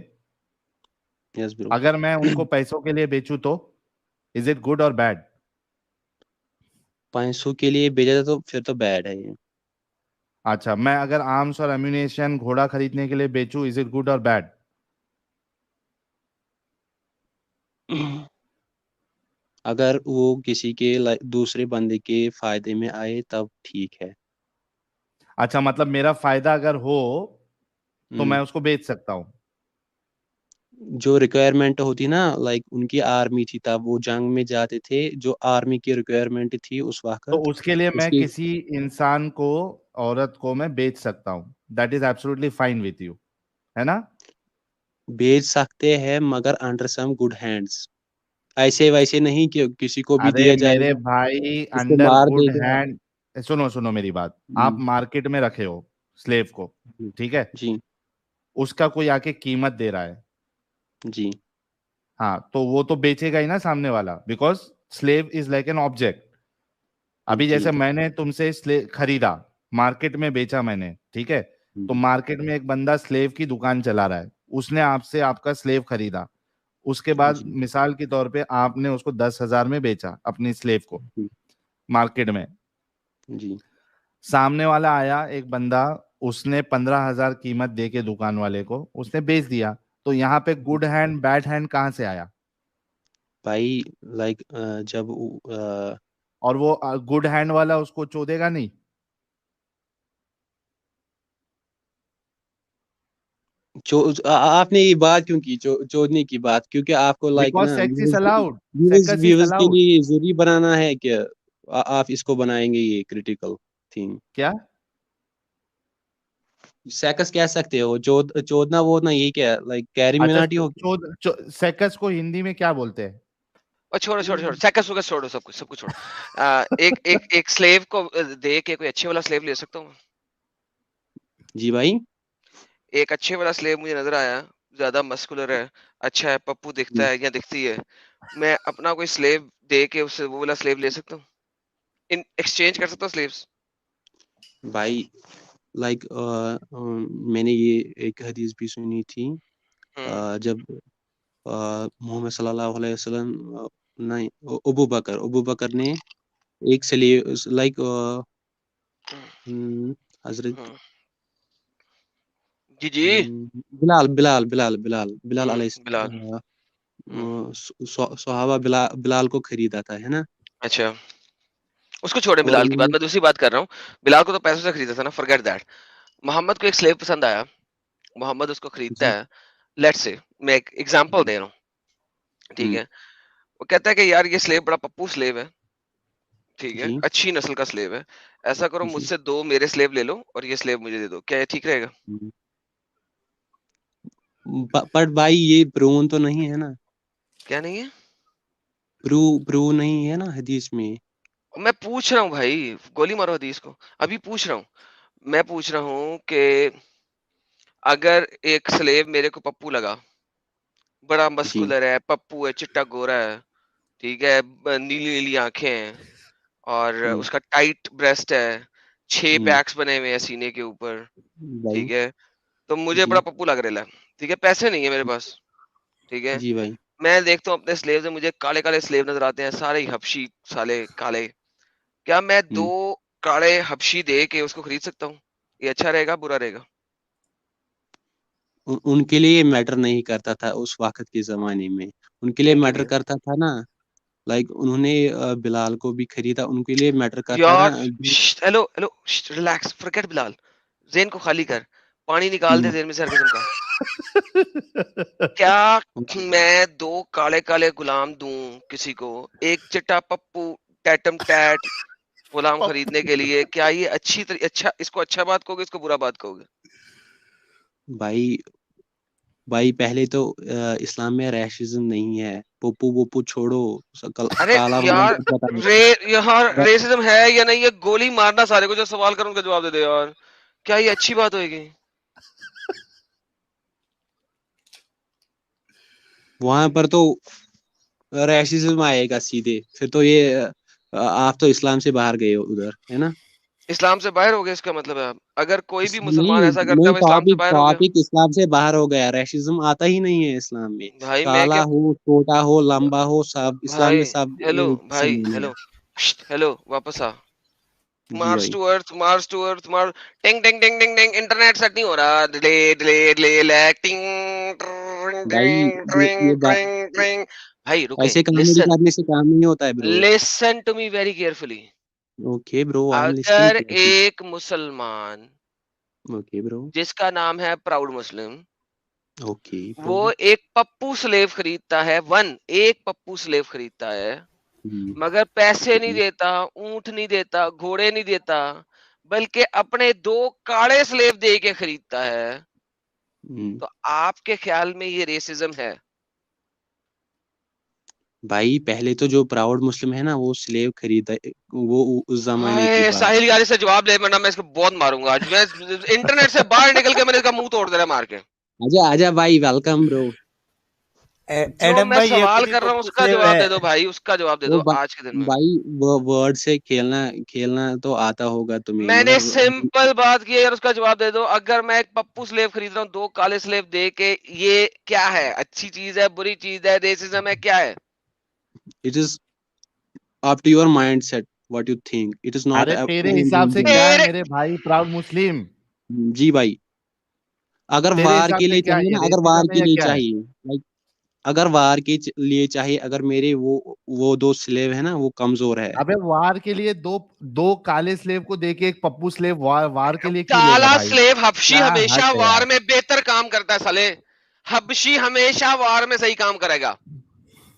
yes bro. अगर मैं उनको पैसों के लिए बेचूं तो इज इट गुड और बैड? 500 के लिए बेचा था तो फिर तो बैड है ये। अच्छा, मैं अगर आर्म्स और एम्यूनेशन घोड़ा खरीदने के लिए बेचूं, इज इट गुड और बैड? अगर वो किसी के दूसरे बंदे के फायदे में आए तब ठीक है। अच्छा, मतलब मेरा फायदा अगर हो तो मैं हम्म, उसको बेच सकता हूँ? जो रिक्वायरमेंट होती ना, लाइक उनकी आर्मी थी, तब वो जंग में जाते थे, जो आर्मी की रिक्वायरमेंट थी उस तो वक्त, उसके लिए मैं उसकी किसी इंसान को, औरत को मैं बेच सकता हूँ, that is absolutely fine with you, है ना? बेच सकते हैं, मगर अंडर सम गुड हैंड्स। बेच सकते हैं, मगर अंडर सम गुड हैंड्स। ऐसे वैसे नहीं कि किसी को भी अरे दिया मेरे जाएगा, भाई, उसको अंडर मार गुड देगा। हैंड, सुनो मेरी बात। आप मार्केट में रखे हो स्लेव को, जी ठीक है, जी उसका कोई आके कीमत दे रहा है, जी हाँ, तो वो तो बेचेगा ही ना सामने वाला, because slave is like an object. अभी जी जैसे मैंने तुमसे स्लेव खरीदा, मार्केट में बेचा मैंने, ठीक है, तो मार्केट में एक बंदा स्लेव की दुकान चला रहा है, उसने आपसे आपका स्लेव खरीदा, उसके बाद जी मिसाल के तौर पे आपने उसको 10,000 में बेचा अपनी स्लेव को जी मार्केट में। जी सामने वाला आया एक बंदा, उसने 15,000 कीमत दे के दुकान वाले को उसने बेच दिया, तो यहाँ पे गुड हैंड बैड हैंड कहाँ से आया? भाई लाइक जब और वो गुड हैंड वाला उसको चोदेगा नहीं? आपने ये बात क्यों की, चोदने की बात? क्योंकि आपको लाइक बिकॉज ना sex is views allowed, views sex is views के अलाउड। लिए जरूरी बनाना है कि आप इसको बनाएंगे ये क्रिटिकल थिंग। क्या? सेकस कह सकते हो, चोदना वो ना, ये क्या लाइक कैरी अच्छा, मिनाटी हो गया। सेक्स को हिंदी में क्या बोलते हैं? और छोड़ो छोड़ो छोड़ो, सेकस वकस छोड़ो, सब कुछ छोड़ो। एक एक एक स्लेव को दे के कोई अच्छे वाला स्लेव ले सकता हूँ? जी भाई। एक अच्छे वाला स्लेव मुझे नजर आया, ज्यादा मस्कुलर है, अच्छा है, पप्पू दिखता है या दिखती है, मैं अपना कोई स्लेव दे के उससे वो वाला स्लेव ले सकता हूँ? इन एक्सचेंज कर सकता हूँ स्लेव्स? भाई लाइक मैंने ये एक हदीस भी सुनी थी, जब मोहम्मद सल्लल्लाहु अलैहि वसल्लम नहीं, अबू बकर ने एक स्लेव लाइक हजरत जी जी। बिलाल अलैहि बिलाल। सहाबा बिलाल को खरीदा था, है ना? अच्छा, उसको छोड़े, और बिलाल की बात, मैं दूसरी बात कर रहा हूँ। बिलाल को तो पैसों से खरीदा था ना, फॉरगेट दैट। मोहम्मद को एक स्लेव पसंद आया, मोहम्मद उसको खरीदता जी है, लेट्स से, मैं एक एग्जांपल दे रहा हूँ, ठीक है। वो कहता है कि यार ये स्लेव बड़ा पप्पू स्लेव है, ठीक है, जी अच्छी नस्ल का स्लेव है, ऐसा करो जी मुझसे 2 मेरे स्लेव ले लो और ये स्लेव मुझे दे दो, क्या ये ठीक रहेगा? पर भाई ये प्रूवन तो नहीं है ना, क्या नहीं है? प्रूव नहीं है ना हदीस में। मैं पूछ रहा हूँ भाई, गोली मारो हदीस को, अभी पूछ रहा हूँ। मैं पूछ रहा हूँ कि अगर एक स्लेव मेरे को पप्पू लगा, बड़ा जी मस्कुलर है, पप्पू है, चिट्टा गोरा है, ठीक है, नीली नीली आंखें हैं, और हम्म, उसका टाइट ब्रेस्ट है, 6 हम्म, पैक्स बने हुए हैं सीने के ऊपर, भाई ठीक है, तो मुझे जी बड़ा पप्पू लग रहा है, ठीक है, पैसे नहीं है मेरे पास, ठीक है। जी भाई। मैं देखता हूँ अपने स्लेव में, मुझे काले काले स्लेव नजर आते हैं, सारे ही हबशी साले काले, क्या मैं 2 हम्म, काले हबशी दे के उसको खरीद सकता हूँ? ये अच्छा रहेगा, बुरा रहेगा? उनके लिए मैटर नहीं करता था उस वक्त के जमाने में, उनके लिए किन के मैटर लिए? करता था ना, लाइक उन्होंने बिलाल को भी खरीदा, उनके लिए मैटर करता यार, ना hello hello, relax, forget Bilal, जेन को खाली कर, पानी निकाल दे हम्म, जेन में से हर किस्म का। क्या मैं 2 काले काले गुलाम दूं किसी को, एक चिट्टा पप्पू टैटम टैट गुलाम खरीदने के लिए? क्या ये अच्छा, इसको अच्छा बात कहोगे, इसको बुरा बात कहोगे? भाई भाई पहले तो इस्लाम में रैशिज्म नहीं है, पोपू वोपू छोड़ो, अरे काला होना यार, मत बताओ। यहाँ रेसिज्म है या नहीं, ये गोली मारना सारे को, जो सवाल कर उनका जवाब दे दे यार, क्या ये अच्छी बात होगी? वहां पर तो रैशिज्म आएगा सीधे, फिर तो ये आप तो इस्लाम से बाहर गए हो उधर, है ना? इस्लाम से बाहर हो गए इसका मतलब है आप? अगर कोई भी नहीं मुसलमान ऐसा करता है नहीं, वो इस्लाम से टॉपिक बाहर हो गया? टॉपिक इस्लाम से बाहर हो गया, रैशिज्म आता ही नहीं है इस्लाम में। भाई मैं काला क्या, हो, छोटा हो, लंबा हो, सब इस्लाम भाई, में सब हेलो भाई, सेम है। हेलो, हेलो, वापस आ, जी मार्स भाई। To Earth, Mars to Earth, Mars, ting ting ting ting टिंग, इंटरनेट सेट नहीं हो रहा, डिले डिले डिले लैग, टिंग टिंग भाई टिंग ये टिंग टिंग। भाई रुके, ऐसे कॉमेडी लिसन, करने से काम नहीं होता है bro. Listen to me very carefully. Okay bro, I am listening अगर टू यू। एक मुसलमान ओके ब्रो। जिसका नाम है प्राउड मुस्लिम, ओके वो ब्रो। एक पप्पू स्लेव खरीदता है, एक पप्पू स्लेव खरीदता है, मगर पैसे नहीं देता, ऊंट नहीं देता, घोड़े नहीं देता, बल्कि अपने 2 काले स्लेव दे के खरीदता है, तो आपके ख्याल में ये रेसिज्म है? भाई पहले तो जो प्राउड मुस्लिम है ना वो स्लेव खरीदा, वो उस जमाने की बात। साहिल यार से जवाब दे, वरना मैं इसको बहुत मारूंगा आज। मैं इंटरनेट से बाहर निकल के मैंने इसका मुंह तोड़ देना मार के। आजा आजा भाई, वेलकम ब्रो। जो एडम मैं भाई ये सवाल खुद ही कर रहा हूँ पप्पू उसका स्लेव जवाब है। दे दो भाई, उसका जवाब दे वो दो आज के दिन में। भाई वो वर्ड से खेलना खेलना तो आता होगा तुम्हें, मैंने मगर सिंपल बात की है यार, उसका जवाब दे दो। अगर मैं एक पप्पू स्लेव खरीद रहा हूँ 2 काले स्लेव दे के, ये क्या है? अच्छी चीज है, बुरी चीज है, रेसिज्म है, क्या है? It is up to your mind set, what you think, it is not अरे तेरे हिसाब से क्या है मेरे भाई प्राउड मुस्लिम? जी भाई, अगर तेरे वार हिसाब के से लिए क्या चाहिए है, ना, अगर वार रेसिज्म है के या लिए क्या है? चाहिए, लाइक अगर वार के लिए चाहिए, अगर मेरे वो 2 स्लेव है ना वो कमजोर है। अबे वार के लिए दो दो काले स्लेव को देके एक पप्पू स्लेव वार के लिए क्यों लेगा काला भाई? स्लेव हबशी क्या हमेशा हक है वार यार? में बेहतर काम करता है साले। हबशी हमेशा वार में सही काम करेगा,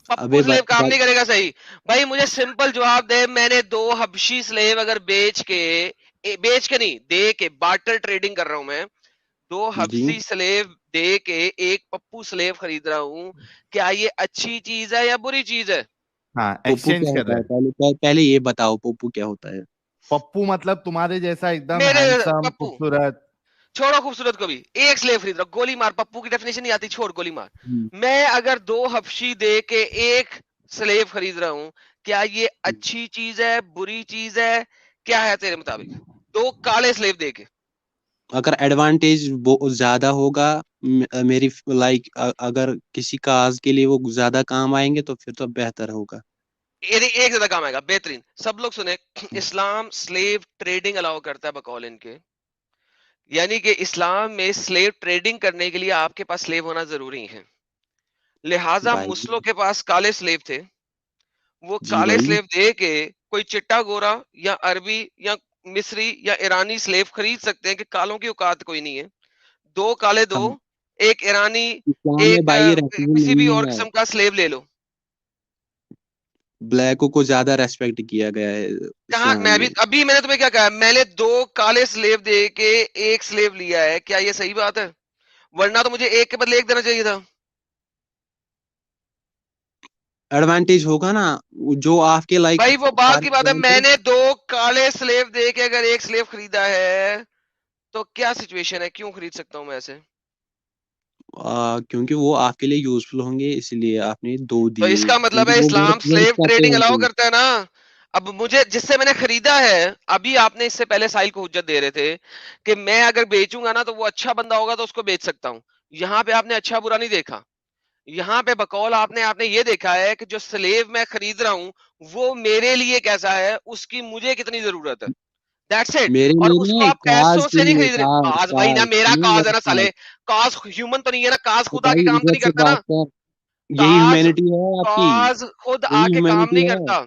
पप्पू अबे स्लेव काम भाई नहीं करेगा सही। भाई मुझे सिंपल जवाब दे, मैंने 2 हबशी स्लेव अगर बेच के नहीं, दे के बार्टर ट्रेडिंग कर रहा हूं मैं, 2 जी हबशी स्लेव दे के एक पप्पू स्लेव खरीद रहा हूं, क्या ये अच्छी चीज है या बुरी चीज है? हाँ, पोपू एक्सचेंज क्या कर होता रहे है, हैं। पहले ये बताओ पोपू क्या होता है। पप्पू मतलब तुम्हारे जैसा एकदम मेरे हैंडसम पप्पू, खूबसूरत। छोड़ो खूबसूरत को भी, एक स्लेव खरीद रहा हूं, गोली मार। पप्पू की डेफिनेशन नहीं आती, छोड़ गोली मार। हम्म, मैं अगर 2 हबशी दे के एक स्लेव खरीद रहा हूं, क्या ये अच्छी चीज है, बुरी चीज है, क्या है तेरे मुताबिक? 2 काले स्लेव दे के। अगर एडवांटेज ज्यादा होगा, मेरी लाइक अगर किसी काज के लिए वो ज्यादा काम आएंगे तो फिर तो बेहतर होगा। ये एक ज्यादा काम आएगा, बेहतरीन। सब लोग सुने, इस्लाम स्लेव ट्रेडिंग अलाउ करता है बकौल इनके। यानी कि इस्लाम में स्लेव ट्रेडिंग करने के लिए आपके पास स्लेव होना जरूरी है। लिहाजा भाई मुस्लिम के पास काले स्लेव थे, वो जी काले भाई, स्लेव दे के कोई चिट्टा गोरा या अरबी या मिस्री या ईरानी स्लेव खरीद सकते हैं कि कालों की औकात कोई नहीं है। 2 काले दो, हाँ, एक ईरानी, इस्लाम में एक भाई रेसिज्म किसी भी नहीं और है, किस्म का स्लेव ले लो। ब्लैकों को ज्यादा रेस्पेक्ट किया गया है कहा इस्लाम मैं में। भी अभी मैंने तुम्हें क्या कहा? मैंने 2 काले स्लेव दे के एक स्लेव लिया है, क्या ये सही बात है? वरना तो मुझे एक के बदले एक देना चाहिए था। एडवांटेज होगा ना, जो आपके लाइक भाई वो बात फॉर की बात है, एग्जांपल, मैंने 2 काले स्लेव दे के अगर एक स्लेव खरीदा है, तो क्या सिचुएशन है? क्यों खरीद सकता हूं मैं ऐसे? क्योंकि वो आपके लिए यूजफुल होंगे इसलिए आपने 2 तो दिए, इसका मतलब क्योंकि है वो इस्लाम वर्क स्लेव करते ट्रेडिंग अलाउ होंगे। करता है ना। अब मुझे जिससे मैंने खरीदा है, अभी आपने इससे पहले साहिल को हुज्जत दे रहे थे कि मैं अगर बेचूंगा ना तो वो अच्छा बंदा होगा तो उसको बेच सकता हूं। यहाँ पे आपने अच्छा बुरा नहीं देखा। यहाँ पे बकौल आपने आपने ये देखा है कि जो स्लेव मैं खरीद रहा हूँ वो मेरे लिए कैसा है, उसकी मुझे कितनी जरूरत है। That's it. मेरे और लिए उसको नहीं, आप काज पैसों के से नहीं लिए, खरीद रहे। काज काज भाई ना, काज मेरा नहीं काज है मेरा ना काज। साले। काज ह्यूमन तो नहीं है ना, काज तो खुदा भाई के काम तो इज्जत नहीं से करता बात ना। कर, यही काज ह्यूमैनिटी है आपकी, काज खुद यही आके काम ह्यूमैनिटी नहीं है। करता।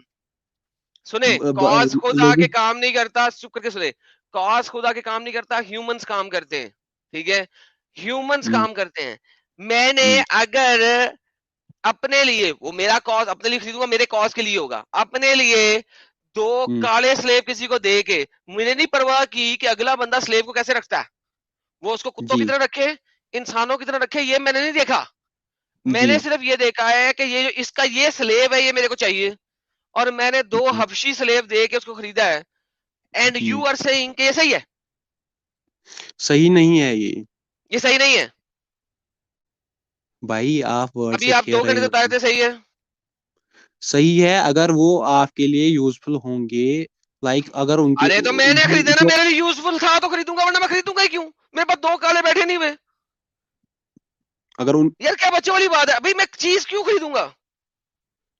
सुने, कॉज खुद लोगों आके काम नहीं करता, चुप करके सुने। कॉज खुद आके काम नहीं करता, ह्यूमंस काम करते हैं। ठीक है, ह्यूमंस हम्म, काम करते हैं। मैंने हम्म, अगर अपने लिए, वो मेरा कॉज अपने लिए खरीदूंगा, मेरे कॉज के लिए होगा, अपने लिए 2 हम्म, काले स्लेव किसी को दे के मैंने नहीं परवाह की कि अगला बंदा स्लेव को कैसे रखता है। वो उसको कुत्तों की जी तरह रखे, इंसानों की तरह रखे, ये मैंने नहीं देखा। जी मैंने सिर्फ ये देखा है कि ये जो इसका ये स्लेव है ये मेरे को चाहिए, और मैंने 2 जी हबशी स्लेव दे के उसको खरीदा है। एंड जी, यू आर सेइंग कि ये सही है? सही नहीं है ये। ये सही नहीं है? भाई आप वर्ड अभी से आप खेल 2 रहे घंटे से बताए हो। थे सही है। सही है अगर वो आपके लिए यूजफुल होंगे, लाइक अगर उनके अरे तो मैंने खरीदा ना, जो मेरे लिए यूजफुल था तो खरीदूंगा, वरना मैं खरीदूंगा ही क्यों? मेरे पास 2 काले बैठे नहीं हुए। अगर उन यार क्या बच्चों वाली बात है भाई, मैं चीज क्यों खरीदूंगा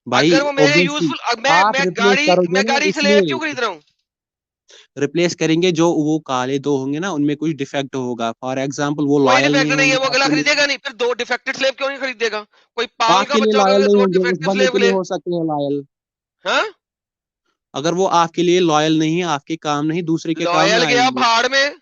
भाई अगर वो मेरे ऑब्वियसली यूजफुल? आप रिप्लेस करोगे मैं ना, गाड़ी से ले इसलिए क्यों खरीद रहा हूँ? रिप्लेस करेंगे, जो वो काले 2 होंगे ना उनमें कुछ डिफेक्ट होगा, फॉर एग्जाम्पल वो कोई लॉयल नहीं डिफेक्ट नहीं है, होंगे वो अगला आपके लिए, खरीदेगा नहीं। फिर 2 डिफेक्टेड स्लेव क्यों नहीं खरीदेगा? कोई पागल का आपके लिए बच्चा लॉयल होगा नहीं 2 होंगे, उस डिफेक्टेड बंदे स्लेव के लिए ले? हो सकते हैं लॉयल। हाँ, अगर वो आपके लिए लॉयल नहीं, आपके काम नहीं, दूसरे के काम में लॉयल गया आएंगे। भाड़ में।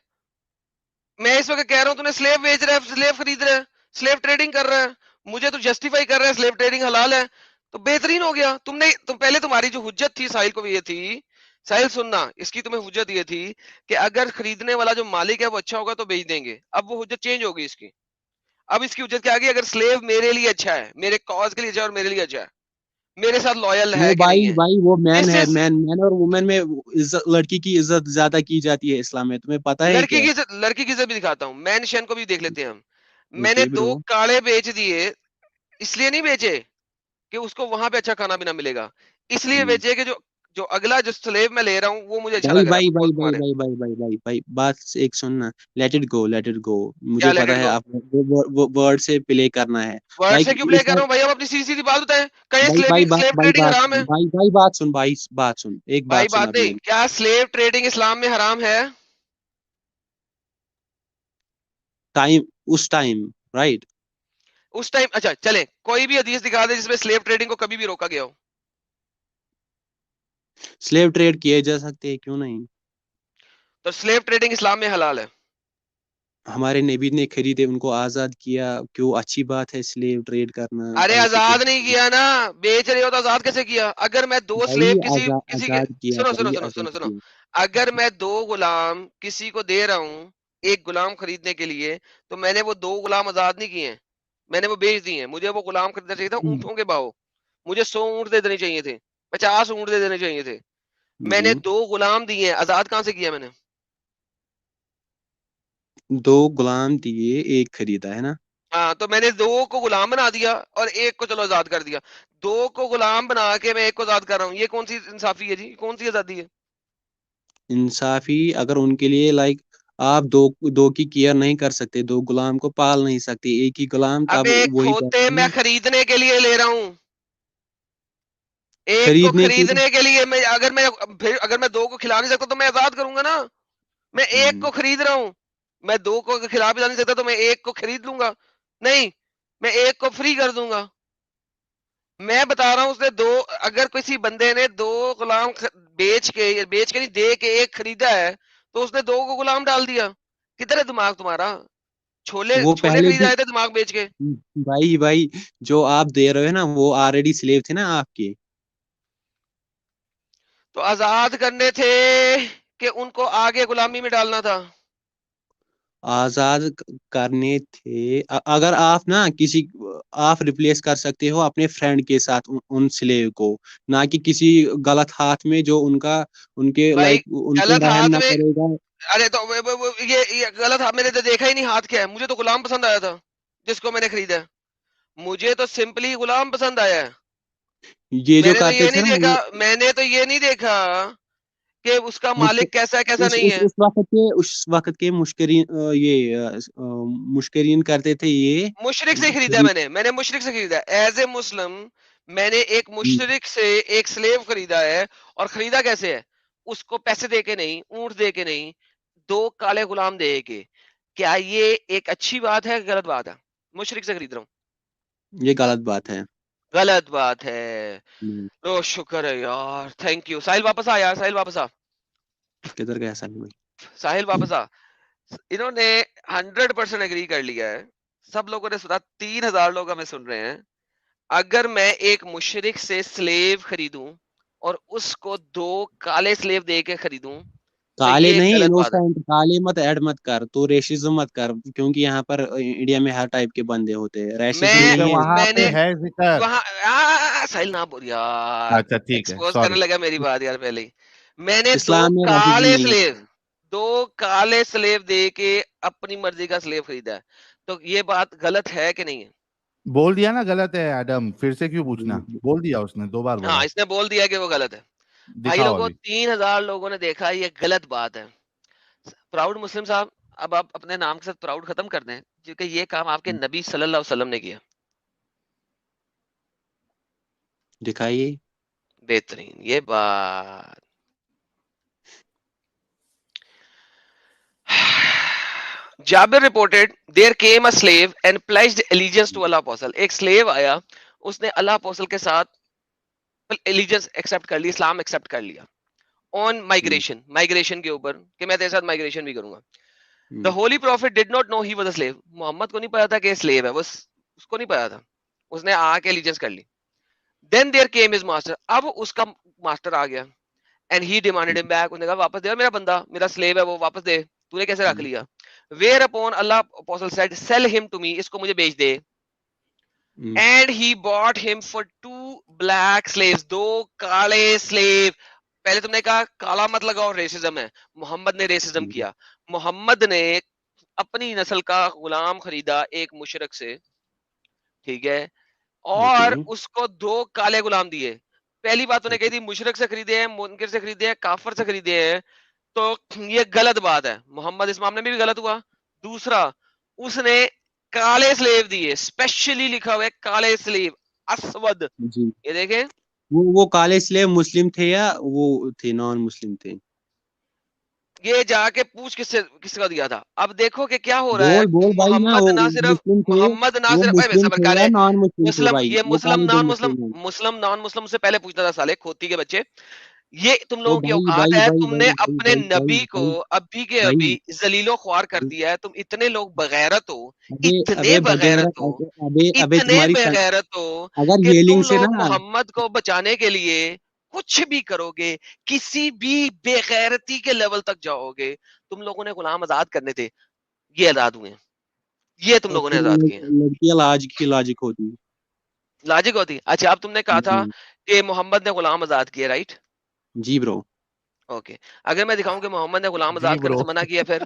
मैं इस वक्त कह रहा हूँ तूने स्लेव बेच रहा है, स्लेव खरीद रहा है, स्लेव ट्रेडिंग कर रहा है, मुझे तो जस्टिफाई कर रहा है स्लेव ट्रेडिंग हलाल है, तो बेहतरीन हो गया। पहले तुम्हारी जो हुज्जत थी साहिल को भी ये थी, साहिल सुनना, इसकी तुम्हें हुज्जत ये थी कि अगर खरीदने वाला जो मालिक है वो अच्छा होगा तो बेच देंगे। अब वो हुज्जत चेंज होगी इसकी। अब इसकी हुज्जत क्या आ गई? अगर स्लेव मेरे लिए अच्छा है, मेरे कॉज के लिए अच्छा है और मेरे लिए अच्छा है, मेरे साथ लॉयल है वो कि नहीं भाई है? भाई वो मैन This है, is मैन और वुमेन में इज्जत, लड़की की इज्जत ज्यादा की जाती है इस्लाम में, तुम्हें पता है क्या? लड़की की इज्जत भी दिखाता हूँ, मैन शन को भी देख लेते हैं हम। मैंने ओके 2 ब्रो। काले बेच दिए, इसलिए नहीं बेचे कि उसको वहां पे अच्छा खाना पीना मिलेगा, इसलिए बेचे कि जो जो अगला जो स्लेव मैं ले रहा हूँ वो मुझे अच्छा भाई लग रहा है भाई भाई प्रपोज भाई तुम्हारे। भाई भाई भाई भाई भाई बात एक सुनना, let it go, let it go. क्या मुझे लेट पता इट है गो? आप वो वर्ड से प्ले करना है। वर्ड लाइक से क्यों प्ले इस कर रहा हूँ भाई? आप अपनी सीधी सीधी बात बताएं, कहीं भाई भाई बात स्लेव भाई ट्रेडिंग बात हराम है? भाई बात सुन, भाई बात सुन, एक भाई बात सुन बात अभी नहीं, मेरी। क्या स्लेव ट्रेडिंग इस्लाम में हराम है? टाइम, उस टाइम, राइट। उस टाइम अच्छा चले, कोई भी हदीस दिखा दे जिसमें स्लेव ट्रेडिंग को कभी भी रोका गया हो। स्लेव ट्रेड किए जा सकते हैं, क्यों नहीं? तो स्लेव ट्रेडिंग इस्लाम में हलाल है। हमारे नबी ने खरीदे, उनको आजाद किया, क्यों अच्छी बात है स्लेव ट्रेड करना? अरे ऐसे कुछ आजाद नहीं किया ना, बेच रहे हो तो आजाद कैसे किया? अगर मैं 2 भाई स्लेव किसी किसी के, आजाद किया सुनो सुनो भाई, सुनो आजाद सुनो सुनो, किया। अगर मैं 2 गुलाम किसी को दे रहा हूँ, एक गुलाम खरीदने के लिए, तो मैंने वो 2 गुलाम आजाद नहीं किए हैं, मैंने वो बेच दिए हैं। मुझे वो गुलाम खरीदना चाहिए था ऊँटों के भाव, मुझे 100 ऊँट दे देने चाहिए थे, 50 ऊँट दे देने चाहिए थे। मैंने 2 गुलाम दिए हैं, आजाद कहाँ से किया मैंने? 2 गुलाम दिए, एक खरीदा, है ना? हाँ, तो मैंने 2 को गुलाम बना दिया और 1 को चलो आजाद कर दिया। 2 को गुलाम बना के मैं 1 को आजाद कर रहा हूँ, ये कौन सी इंसाफी है जी? कौन सी आजादी है? इंसाफी अगर उनके लिए, लाइक आप दो दो की केयर नहीं कर सकते, 2 गुलाम को पाल नहीं सकते, एक ही गुलाम, अब तब एक वही बात खोते है मैं ना। खरीदने के लिए ले रहा हूँ, एक को खरीदने के लिए। खरीदने के लिए मैं, अगर मैं 2 को खिला नहीं सकता तो मैं आजाद करूंगा ना। मैं 1 हम्म, को खरीद रहा हूँ, मैं 2 को अगर खिला भी नहीं सकता तो मैं 1 को खरीद लूंगा। नहीं, मैं 1 को फ्री कर दूंगा। मैं बता रहा हूँ उसने 2, अगर किसी बंदे ने 2 गुलाम बेच के नहीं, दे के 1 खरीदा है, तो उसने 2 को गुलाम डाल दिया। किधर है दिमाग तुम्हारा? छोले वो छोले पहले खरीद भी। आए थे दिमाग बेच के। भाई भाई, जो आप दे रहे हो ना, वो ऑलरेडी स्लेव थे ना आपके। तो आजाद करने थे कि उनको आगे गुलामी में डालना था? आजाद करने थे। अगर आप ना किसी, आप रिप्लेस कर सकते हो अपने फ्रेंड के साथ उन स्लेव को, ना कि किसी गलत हाथ में जो उनका, उनके भाई लाइक उन पे गलत रहम हाथ ना में, करेगा। अरे तो ये गलत हाथ, मैंने तो देखा ही नहीं हाथ क्या है। मुझे तो गुलाम पसंद आया था जिसको मैंने खरीदा है। मुझे तो सिंपली गुलाम पसंद आया है। ये जो करते थे ना वो, मैंने तो ये नहीं देखा कि उसका मुश्क मालिक कैसा है कैसा नहीं है। उस वक्त के मुश्किरीन, मुश्किरीन करते थे ये। मुशरिक से खरीदा मैंने मुशरिक से खरीदा एज ए मुस्लिम। मैंने एक मुशरिक से एक स्लेव खरीदा है। और खरीदा कैसे है? उसको पैसे दे के नहीं, ऊंट दे के नहीं, 2 काले गुलाम दे के। क्या ये एक अच्छी बात है, गलत बात है? मुशरिक से खरीद रहा हूँ, ये गलत बात है। गलत बात है। हम्म, ओ शुक्र है यार, थैंक यू। साहिल वापस आ यार, साहिल वापस आ, किधर गया साली भाई? साहिल वापस आ। इन्होंने 100% एग्री कर लिया है, सब लोगों ने सुना, 3000 लोग हमें सुन रहे हैं। अगर मैं एक मुशरिक से स्लेव खरीदूं और उसको 2 काले स्लेव दे के खरीदूं, तो काले ये नहीं, गलत बात है। इनोसेंट, काले मत ऐड मत कर, तो रेसिज्म मत कर, क्योंकि यहाँ पर इंडिया में हर टाइप के बंदे होते हैं, रेसिज्म मैं जिक्र नहीं है वहां पे मैंने इसमें। है जिक्र। वहां साहिल ना बोल यार, अच्छा ठीक है, एक्सपोज करने सॉरी। लगा मेरी बात यार पहले ही। मैंने इस्लाम में रेसिज्म नहीं है। दो काले स्लेव दे के अपनी मर्जी का स्लेव खरीदा है, तो ये बात गलत है कि नहीं है? बोल दिया ना गलत है एडम, फिर से क्यों पूछना? बोल दिया उसने, 2 बार हाँ, बोला। इसने बोल दिया कि वो गलत है। भाई दिखाओ लोगों, अभी। 3000 लोगों ने देखा, ये गलत बात है। प्राउड मुस्लिम साहब, अब आप अपने नाम के साथ प्राउड खत्म कर दें, क्योंकि ये काम आपके नबी सल्लल्लाहु अलैहि वसल्लम ने किया। दिखाइए। बेहतरीन ये बात। Jabir reported there came a slave and pledged allegiance to Allah apostle. एक स्लेव आया, उसने अल्लाह अपोस्टल के साथ एलिजेंस एक्सेप्ट कर लिया, इस्लाम एक्सेप्ट कर लिया। ऑन माइग्रेशन के ऊपर कि मैं तेरे साथ माइग्रेशन भी करूंगा। The holy prophet did not know he was a slave. Muhammad को नहीं पता था कि स्लेव है, बस उसको नहीं पता था, उसने आके एलिजेंस कर ली। Then there came his master, अब उसका मास्टर आ गया। And he demanded him back, उसने कहा वापस दे मेरा बंदा, मेरा स्लेव है वो, वापस दे, तूने कैसे रख लिया? वेयर अपॉन अल्लाह apostle said sell him to me, इसको मुझे बेच दे। And he bought him for 2 black slaves, 2 काले स्लेव। पहले तुमने कहा काला मत लगाओ, रेसिज्म है। मोहम्मद ने रेसिज्म किया। मोहम्मद ने अपनी नस्ल का गुलाम खरीदा एक मुशरिक से, ठीक है, और ओके उसको 2 काले गुलाम दिए। पहली बात उन्हें कही थी मुशरिक से खरीदे हैं, मुनकिर से खरीदे हैं, काफर से खरीदे हैं, तो ये गलत बात है। मोहम्मद इस मामले में भी गलत हुआ। दूसरा, उसने काले स्लेव दिए, स्पेशली लिखा हुआ है काले स्लेव, अस्वद। जी। ये देखें, वो काले स्लेव मुस्लिम थे या वो थे नॉन मुस्लिम थे? ये जाके पूछ किसका दिया था। अब देखो कि क्या हो रहा है। बोल भाई ना, मोहम्मद वो ना सिर्फ मुस्लिम थे, मोहम्मद ना वो सिर्फ भाई मुस्लिम सबर थे कर या ले, नॉन मुस्लिम थे मुस्लिम, भाई? ये वो मुस्लिम काले जो नॉन मुस्लिम, मुस्लिम हैं। मुस्लिम नॉन मुस्लिम से पहले पूछना था साले खोती के बच्चे। ये तुम ओ लोगों की भाई औकात भाई है, भाई तुमने भाई भाई अपने भाई नबी भाई को भाई अभी के भाई अभी जलीलो ख्वार कर दिया है। तुम इतने लोग बगैरत हो, अबे इतने अबे बगैरत बगैरत, हो, अबे अबे इतने तुम्हारी बेगैरत हो अगर कि तुम येलिंग से लोग ना, मोहम्मद को बचाने के लिए कुछ भी करोगे, किसी भी बेगैरती के लेवल तक जाओगे। तुम लोगों ने गुलाम आजाद करने थे, ये आजाद हुए, ये तुम लोगों ने आजाद किए। लड़कियां लाज की लॉजिक होती। लॉजिक होती। अच्छा, अब तुमने कहा था जी कि मोहम्मद ने गुलाम आजाद किए, राइट? जी ब्रो। ओके, अगर मैं दिखाऊं कि मोहम्मद ने गुलाम जी आजाद करने ब्रो। से मना किया, फिर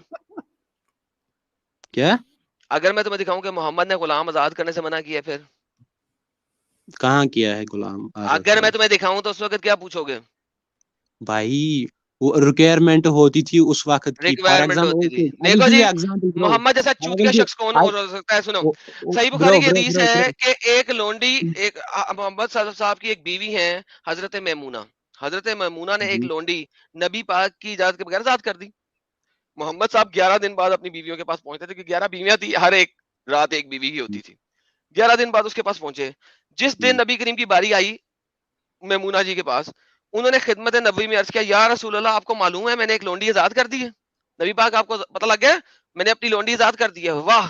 क्या? अगर मैं तुम्हें दिखाऊं कि मोहम्मद ने गुलाम आजाद करने से मना किया, फिर कहाँ किया है गुलाम आजाद अगर मैं करने? तुम्हें दिखाऊं तो उस वक्त क्या पूछोगे? भाई वो रिक्वायरमेंट होती थी उस वक्त की। फॉर रिक्वायरमेंट होती थी। एग्जाम्पल, आई विल देखो गिव जी, यू एग्जांपल ब्रो, मोहम्मद जैसा आई चूतिया विल गिव शख्स कौन आई हो सकता है? सुनो, सही ब्रो बुखारी की ब्रो हदीस ब्रो है ब्रो कि एक लोंडी, एक मोहम्मद साहब की एक बीवी है, हजरत मैमूना। हजरत मैमूना ने एक जी लोंडी नबी पाक की इजाजत के बगैर आजाद कर दी। मोहम्मद साहब 11 दिन बाद अपनी बीवियों के पास पहुंचते थे, क्योंकि 11 बीवियां थी, हर एक रात एक बीवी ही होती थी। 11 दिन बाद उसके पास पहुंचे। जिस दिन नबी करीम की बारी आई मैमूना जी के पास, उन्होंने खिदमत नबी में अर्ज किया, या रसूल अल्लाह, आपको मालूम है मैंने एक लोंडी आजाद कर दी है? नबी पाक, आपको पता लग गया मैंने अपनी लोंडी आजाद कर दी है? वाह,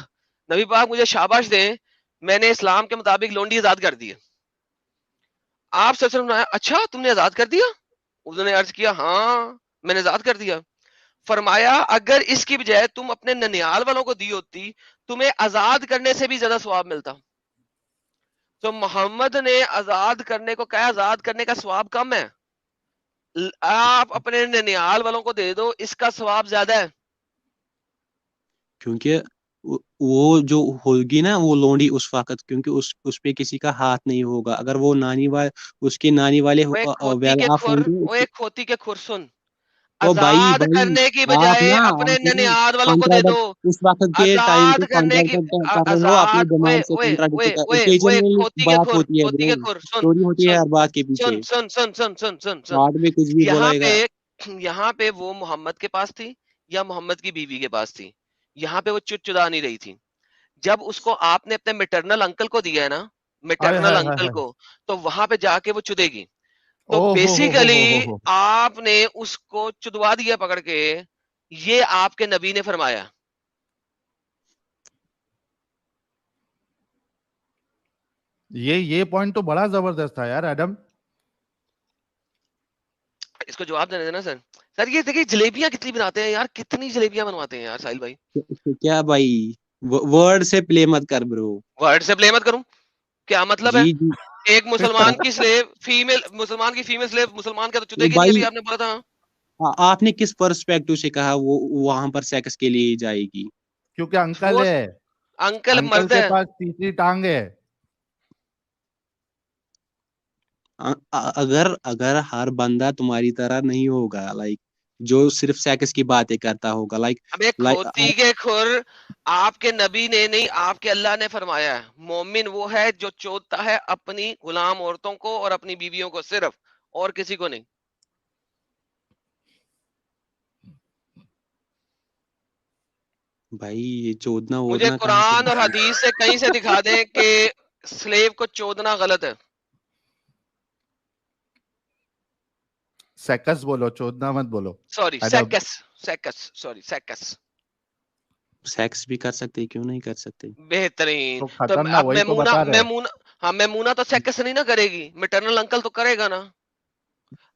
नबी पाक मुझे शाबाश दें, मैंने इस्लाम के मुताबिक लोंडी आजाद कर दी है। आप सल्लल्लाहु अलैहि वसल्लम ने, अच्छा तुमने आजाद कर दिया? उन्होंने अर्ज किया, हाँ मैंने आजाद कर दिया। फरमाया, अगर इसकी बजाय तुम अपने ननियाल वालों को दी होती, तुम्हें आजाद करने से भी ज्यादा सवाब मिलता। तो मोहम्मद ने आजाद करने को कहा, आजाद करने का सवाब कम है, आप अपने ननियाल वालों को दे दो, इसका सवाब ज्यादा है। क्योंकि वो जो होगी ना वो लोंडी उस वक्त, क्योंकि उस पे किसी का हाथ नहीं होगा। अगर वो उसके नानी वाले वो एक खोती वेल के ऑफ खुर, होंगे। वो एक खोती के खुर, सुन, ओ भाई आजाद भाई करने की आप बजाय ना अपने आप ना ननियाल वालों को दे दो। कॉन्ट्राडिक्ट उस वक्त के टाइम आजाद को करने की कॉन्ट्राडिक्ट कर रहे हो अपने आजाद, ओए दिमाग से। ओए ओए कॉन्ट्राडिक्ट कर, ओए ओए, ओकेजनली खोती के बात खुर, होती है खोती ब्रो, के खुर, सुन स्टोरी होती है सुन हर बात के सुन पीछे। सुन सुन सुन सुन सुन सुन। बाद में कुछ भी यहाँ बोलेगा। पे, यहाँ पे वो मोहम्मद के पास थी या मोहम्मद की बीवी के पास थी? यहाँ पे वो चुदा नहीं रही थी। जब उसको आपने अपने मैटरनल अंकल को दिया है ना, हाय मैटरनल हाय हाय अंकल हाय। को, तो वहां पे जाके वो चुदेगी। तो ओ बेसिकली हो। आपने उसको चुदवा दिया पकड़ के, ये आपके नबी ने फरमाया। ये पॉइंट तो बड़ा जबरदस्त था यार एडम। इसको जवाब देने देना सर। सर ये देखिए जलेबियां कितनी बनाते हैं यार, कितनी जलेबियां बनवाते हैं यार साहिल भाई। क्या भाई, वर्ड से प्ले मत कर ब्रो। वर्ड से प्ले मत करूं, क्या मतलब है? जी जी। एक मुसलमान की स्लेव फीमेल, मुसलमान की फीमेल स्लेव मुसलमान का तो चुदेगी नहीं, भाई अभी आपने बोला था। आपने किस पर्सपेक्टिव से कहा वो वहां पर सेक्स के लिए जाएगी? क्योंकि अंकल वो है, अंकल अंकल मर्द के है। पास तीसरी टांग है। अगर अगर हर बंदा तुम्हारी तरह नहीं होगा, लाइक जो सिर्फ सेक्स की बातें करता होगा, लाइक अबे खोती के खुर, आपके नबी ने नहीं, आपके अल्लाह ने फरमाया है, मोमिन वो है जो चोदता है अपनी गुलाम औरतों को और अपनी बीवियों को सिर्फ, और किसी को नहीं। भाई ये चोदना मुझे वोदना कहाँ कुरान और से? हदीस से कहीं से दिखा दें कि स्लेव को चोदना गलत है। सेकस बोलो, चोदना मत बोलो। Sorry, Adam, sex, sex, sorry sex. Sex भी कर सकते, क्यों नहीं कर सकते? बेहतरीन। तो तो खतरनाक, अब वही तो मैमूना, बता रहे हैं। मैमूना, हाँ मैमूना तो सेकस नहीं ना करेगी, मैटरनल अंकल तो करेगा ना।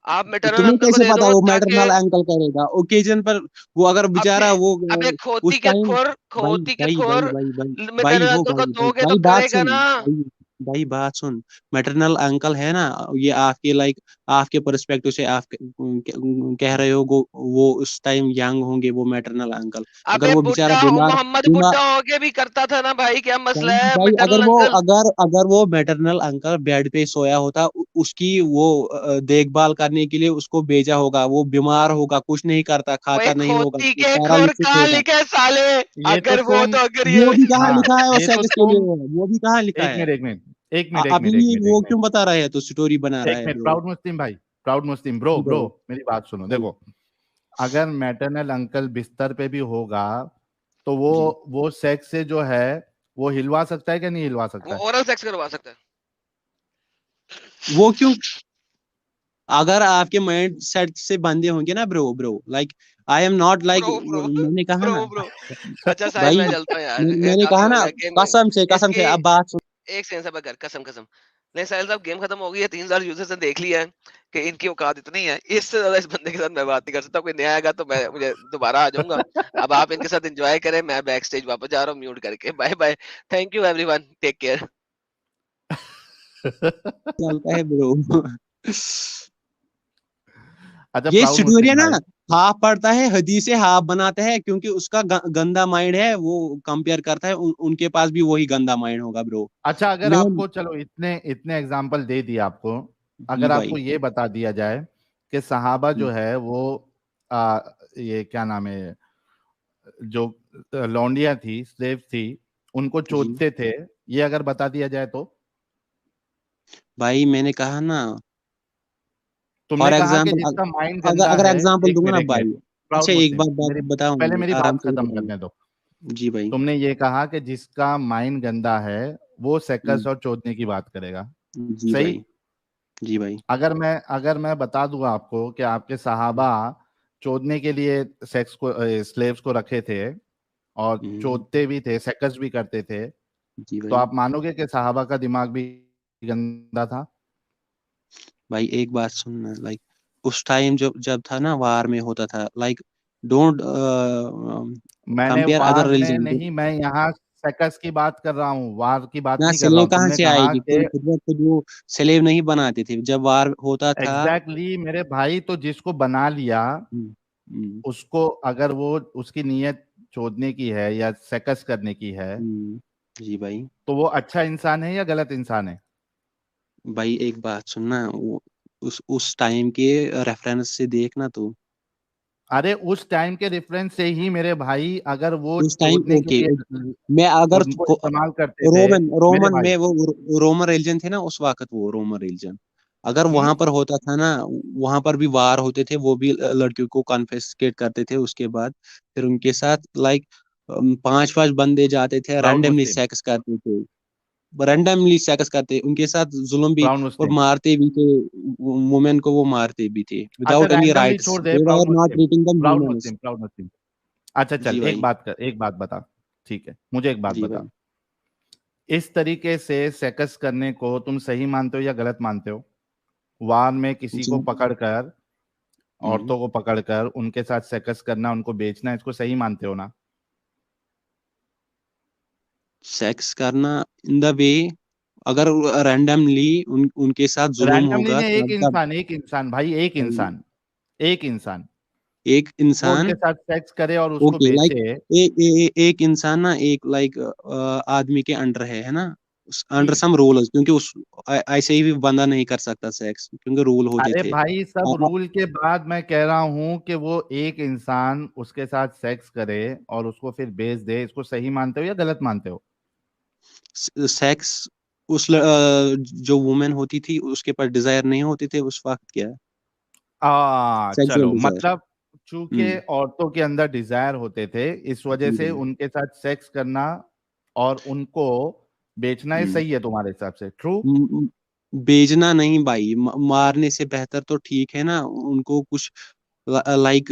आप मैटरनल तुम्हें अंकल को कैसे दे पता दो वो ताकि, मैटरनल अंकल करेगा ओकेजन पर? वो अगर अबे, बेचारा वो अबे खोती उस के टाइम। खुर, भाई खोती के भाई भाई खुर, भाई भाई भाई मैटरनल वो अंकल को भाई भाई दोगे तो भाई बात करेगा सुन ना। भाई, भाई बात सुन, मैटरनल अंकल है ना, ये आपके लाइक आपके पर्सपेक्टिव से आप कह रहे हो वो उस टाइम यंग होंगे वो मैटरनल अंकल। अगर अबे वो बेचारा बुड्ढा बीमार मोहम्मद बीमार बुड्ढा होके भी करता था ना भाई, क्या मसला है भाई मैटरनल अंकल? अगर वो मैटरनल अंकल बेड पे सोया होता, उसकी वो देखभाल करने के लिए उसको भेजा होगा, वो बीमार होगा, कुछ नहीं करता, ओए खाता नहीं होगा, खोती के खोर, पैरालिसिस कहाँ होगा। लिखा है साले? ये तो अगर वो तुम, तो अगर वो ये भी कहाँ हाँ, लिखा है, और ये तो सेक्स के लिए तुम, वो भी कहाँ लिखा एक है? मिनट एक मिनट एक मिनट एक अभी मिनट एक मिनट वो एक क्यों मिनट बता रहा है, तो स्टोरी बना रहा एक है मिनट, ब्रो। प्राउड मुस्लिम भाई, प्राउड मुस्लिम ब्रो जी ब्रो, भाई। मेरी बात सुनो। देखो, अगर मैटरनल अंकल बिस्तर पे भी होगा तो जी वो सेक्स से जो है वो हिलवा सकता है कि नहीं हिलवा वो सकता है? ओरल सेक्स करवा सकता है। वो क्यों, अगर आपके माइंड सेट से बंधे होंगे ना bro bro, like I am not like, bro bro मैंने कहा ब्रो ना ब्रो अच्छा साहिल, भाई, मैं चलता हूँ यार, मैंने काफी कहा हो ना, गया गेम में कसम से इसकी। अब बात सुन। एक सेकंड सब कर, कसम कसम। नहीं साहिल साहब, गेम खत्म हो गई है, 3,000 यूजर्स ने देख लिया है कि इनकी औकात इतनी है, इससे ज्यादा इस बंदे के साथ मैं बात नहीं कर सकता। कोई नया आएगा तो मैं मुझे दोबारा आ जाऊंगा। अब आप इनके साथ एंजॉय करें, मैं बैक स्टेज वापस जा रहा हूँ म्यूट करके। Bye bye, thank you everyone, take care. चलता है ब्रो। अच्छा ये प्राउड स्टोरी मुस्लिम ना भाई, हाफ पढ़ता है, हदीस से हाफ बनाता है, क्योंकि उसका गंदा माइंड है, वो कंपेयर करता है, उनके पास भी वही गंदा माइंड होगा ब्रो। अच्छा अगर मैं आपको, चलो इतने इतने एग्जाम्पल दे दिए आपको, जी अगर भाई। आपको ये बता दिया जाए कि सहाबा जो है वो आ, ये क्या नाम है, जो लौंडिया थी, स्लेव थी, उनको जी चोदते थे, ये अगर बता दिया जाए तो? भाई मैंने कहा ना, तुमने फॉर कहा कि एग्जाम्पल, जिसका माइंड अगर गंदा अगर है, एग्जाम्पल एक दूंगा मिनट ना एक मिनट, भाई। प्राउड अच्छा एक मुस्लिम, बात मेरी बताओ, पहले मेरी आराम बात से खत्म बताओ। करने दो। जी भाई। तुमने ये कहा कि जिसका माइंड गंदा है वो सेकस हम्म, और चोदने की बात करेगा, जी सही? भाई। जी भाई। अगर मैं बता दूंगा आपको कि आपके सहाबा चोदने के लिए सेक्स को, स्लेव्स को रखे थे और हम्म, चोदते भी थे, सेकस भी करते थे, जी तो भाई। आप मानोगे कि सहाबा का दिमाग भी गंदा था? भाई एक बात सुनना, लाइक उस टाइम जब जब था ना, वार में होता था, लाइक डोंट मैंने कंपेयर अदर वार में रिलीजन। नहीं, मैं यहाँ सेकस की बात कर रहा हूँ, वार की बात ना नहीं कर रहा स्लेव हूँ। कहाँ तुमने से कहा आएगी, कि खुद ब खुद वो स्लेव नहीं बनाते थे जब वार होता था। एग्जैक्टली मेरे भाई, तो जिसको बना लिया हम्म, हम्म, उसको, अगर वो उसकी नीयत चोदने की है या सेकस करने की है, जी भाई। तो वो अच्छा इंसान है या गलत इंसान है? भाई एक बात सुनना, उस टाइम के रेफरेंस से देखना तो, अरे उस टाइम के रेफरेंस से ही मेरे भाई, अगर वो उस टाइम चोदने के ओके, लिए मैं अगर उनको इस्तेमाल करते थे रोमन मेरे रोमन भाई। में वो रोमन रिलीजन थे ना उस वक्त, वो रोमन रिलीजन अगर वहां पर होता था ना, वहां पर भी वार होते थे, वो भी लड़कियों को कॉन्फिस्केट करते थे, उसके बाद फिर उनके साथ लाइक 5-5 बंदे जाते थे, प्राउड रैंडमली मुस्लिम, सेक्स करते थे, रैंडमली सेक्स करते, उनके साथ जुल्म भी, प्राउड और मुस्लिम। मारते भी थे, वुमेन को वो मारते भी थे अच्छा विदाउट एनी रैंडमली राइट्स, छोड़ दे, दे प्राउड वर नॉट मुस्लिम, ट्रीटिंग देम प्राउड ह्यूमंस। मुस्लिम, प्राउड मुस्लिम। अच्छा चल, जी भाई। एक बात बता, ठीक है, मुझे एक बात जी बता, भाई। इस तरीके से सेकस करने को तुम सही मानते हो या गलत मानते हो? वार में किसी जी। को पकड़कर, हम्म, औरतों को पकड़कर उनके साथ सेकस करना, उनको बेचना, इसको सही मानते हो ना? सेक्स करना इन द वे, अगर रैंडमली उनके साथ जुल्म रैंडमली होगा ने, एक तब इंसान, एक इंसान भाई, एक भाई, इंसान, एक इंसान एक वो उनके इंसान, साथ सेक्स करे और उसको ओके लाइक बेचे। एक इंसान ना, एक लाइक आदमी के अंडर है ना, अंडर जी, सम रूल्स, क्योंकि उस ऐसे ही भी बंदा नहीं कर सकता सेक्स, क्योंकि रूल होते अरे थे। भाई सब रूल के बाद मैं कह रहा हूं कि वो एक इंसान उसके साथ सेक्स करे और उसको फिर बेच दे, इसको सही मानते हो या गलत मानते हो? सेक्स उस जो वुमेन होती थी उसके पास डिजायर नहीं होते थे उस वक्त, क्या सेक्सुअल चलो, डिजायर। मतलब चूंकि औरतों के अंदर डिजायर होते थे, इस वजह जी से भाई। उनके साथ सेक्स करना और उनको बेचना, ये हम्म, सही है तुम्हारे हिसाब से? ट्रू? म- बेचना नहीं भाई, मारने से बेहतर तो ठीक है ना, उनको कुछ लाइक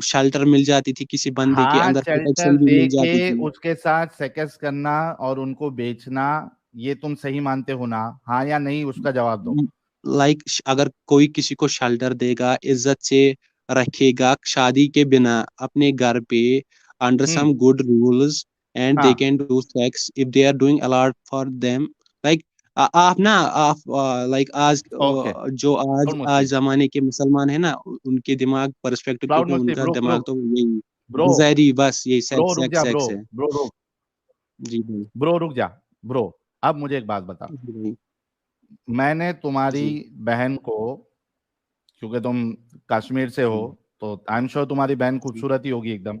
शेल्टर मिल जाती थी, किसी बंदे के हाँ, अंदर शेल्टर प्रोटेक्शन भी दे मिल जाती के थी। उसके साथ सेक्स करना और उनको बेचना, ये तुम सही मानते हो ना? हाँ या नहीं, उसका जवाब दो। लाइक अगर कोई किसी को शेल्टर देगा, इज्जत से रखेगा, शादी के बिना अपने घर पे, under hmm. Some good rules, and they हाँ। Can do sex if they are doing allowed for them, like आप ना आप लाइक आज ओके जो आज प्राउड आज मुस्लिम जमाने के मुसलमान है ना उनके दिमाग पर्सपेक्टिव, प्राउड क्योंकि मुस्लिम उनका रुक दिमाग रुक तो यही ब्रो गुजारी, बस यही ब्रो सेक्स रुक सेक्स जा ब्रो सेक्स है। ब्रो रुक जी भाई। ब्रो रुक जा ब्रो अब मुझे एक बात बता जी भाई। मैंने तुम्हारी जी। बहन को क्योंकि तुम कश्मीर से हो तो आई एम श्योर तुम्हारी बहन जी। खूबसूरत ही होगी एकदम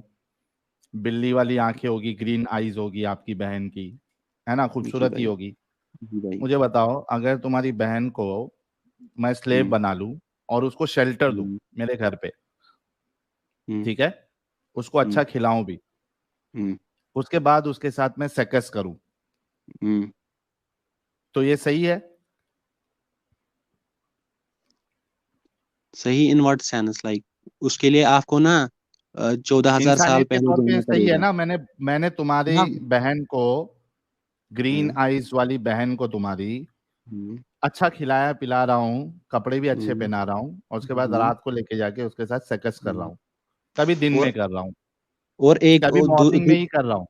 बिल्ली वाली आंखें होगी ग्रीन आईज होगी आपकी बहन की है ना जी खूबसूरत ही भाई। होगी जी भाई। मुझे बताओ अगर तुम्हारी बहन को मैं स्लेव बना लूं और उसको शेल्टर दूं मेरे घर पे ठीक है उसको अच्छा खिलाऊं भी उसके बाद उसके साथ में सेक्स करूं तो ये सही है सही इन व्हाट सेंस, लाइक उसके लिए आपको ना 14,000 साल इंसानियत के पहले तौर पे जाना सही है पड़ेगा। ना मैंने तुम्हारी हाँ। बहन को ग्रीन हाँ। आईज वाली बहन को तुम्हारी हम्म, अच्छा खिलाया पिला रहा हूँ कपड़े भी अच्छे हम्म, पहना रहा हूँ और उसके बाद हम्म, रात को लेके जाके उसके साथ सेक्स कर रहा हम्म। हूँ कभी दिन में और कर रहा हूँ और एक कभी मॉर्निंग में ही कर रहा हूँ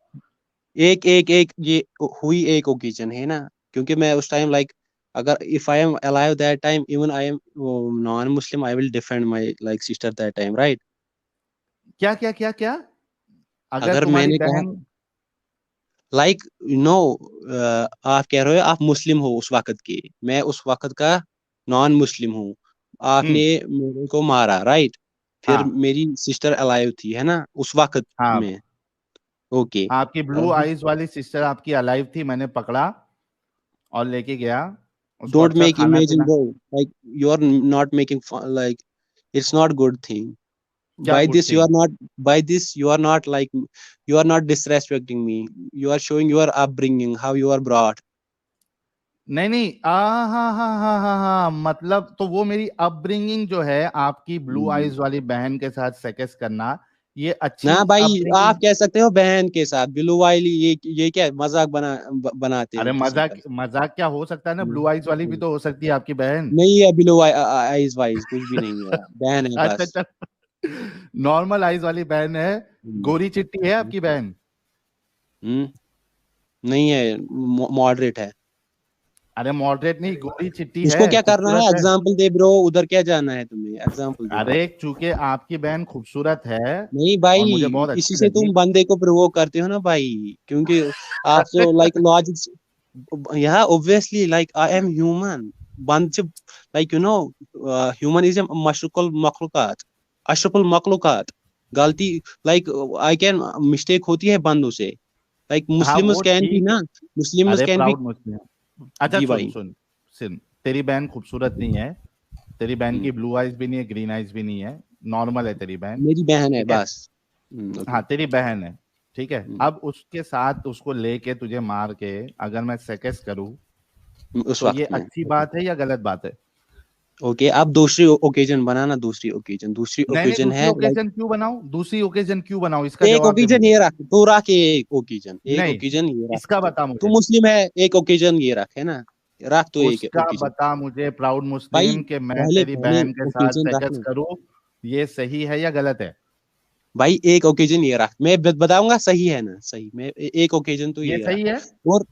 एक एक एक ये हुई एक ओकेजन है ना, क्योंकि मैं उस टाइम लाइक अगर if I am alive that time, even I am non Muslim, I will defend my like sister that time, right. क्या क्या क्या क्या अगर अगर तुम्हारी मैंने कहा बहन लाइक यू नो आप कह रहे हो आप मुस्लिम हो उस वक्त के, मैं उस वक्त का नॉन मुस्लिम हूँ, आपने हम्म मेरे को मारा, राइट। फिर हाँ मेरी सिस्टर अलाइव थी है ना उस वक्त हाँ में। ओके। आपकी ब्लू आईज वाली सिस्टर आपकी अलाइव थी मैंने पकड़ा और लेके गया उसको डोंट अच्छा मेक खाना इमेजिन पीना bro, like you are not making like it's not good thing. क्या By good this you thing are not, by this you are not like, you are not disrespecting me, you are showing your upbringing, how you are brought. नहीं नहीं हाँ हाँ हाँ हाँ हाँ मतलब तो वो मेरी अपब्रिंगिंग जो है आपकी ब्लू हम्म। आईज वाली बहन के साथ सेक्स करना ये ना अच्छी भाई आप अपब्रिंगिंग कह सकते हो बहन के साथ बिलू वाली, ये क्या मजाक बनाते अरे हो किसी मजाक का। मजाक क्या हो सकता है ना ब्लू आईज वाली भी हम्म। तो हो सकती है आपकी बहन नहीं है बिलो आइज वाइज कुछ भी नहीं है, बहन है अच्छा बस। अच्छा नॉर्मल आईज वाली बहन है हम्म। गोरी चिट्टी है आपकी बहन हम्म, नहीं है, मॉडरेट है। अरे मॉडरेट नहीं गोरी चिट्टी है उसको क्या करना है, खूबसूरत है एग्जाम्पल दे ब्रो, उधर क्या जाना है तुम्हें, एग्जाम्पल दे। अरे चूंकि आपकी बहन खूबसूरत है नहीं और भाई, मुझे बहुत इसी अच्छी से लगी तुम बंदे को प्रोवोक करते हो ना भाई, क्योंकि आप तो like logic, yeah obviously like I am human, बंद से like you know human is a मशरुकुल मखलूकात, अशरफुल मखलूकात। गलती like I can मिस्टेक होती है बंदों से, like हाँ Muslims वो can be ठीक ना, Muslims अरे can be। प्राउड मुस्लिम अच्छा जी सुन भाई। सुन सुन तेरी बहन खूबसूरत नहीं है तेरी बहन हम्म, की ब्लू आईज भी नहीं है ग्रीन आईज भी नहीं है नॉर्मल है तेरी बहन मेरी बहन है ठीक है बस। ओके। हाँ तेरी बहन है ठीक है अब उसके साथ उसको लेके तुझे मार के अगर मैं सेक्स करूँ उस तो ये वक्त में अच्छी बात है या गलत बात है ओके, आप दूसरी ओकेजन बनाना, दूसरी ओकेजन, दूसरी नहीं नहीं ओकेजन दूसरी है लाइक ओकेजन क्यों बनाऊं दूसरी ओकेजन क्यों बनाऊं इसका एक जवाब दे ओकेजन मुझे ये रख, तू रख एक ओकेजन, एक नहीं ओकेजन ये रख, इसका बता तू मुझे मुस्लिम है, एक ओकेजन ये रख है ना, रख तो एक उसका ओकेजन। बता मुझे प्राउड भाई मुस्लिम कि मैं पहले तेरी पहले बहन के साथ ओकेजन सेक्स रखना। करूं ये सही है या गलत है भाई एक ओकेजन ये रख, मैं बताऊंगा सही है ना, सही, मैं एक ओकेजन तो ये ये सही है रख। और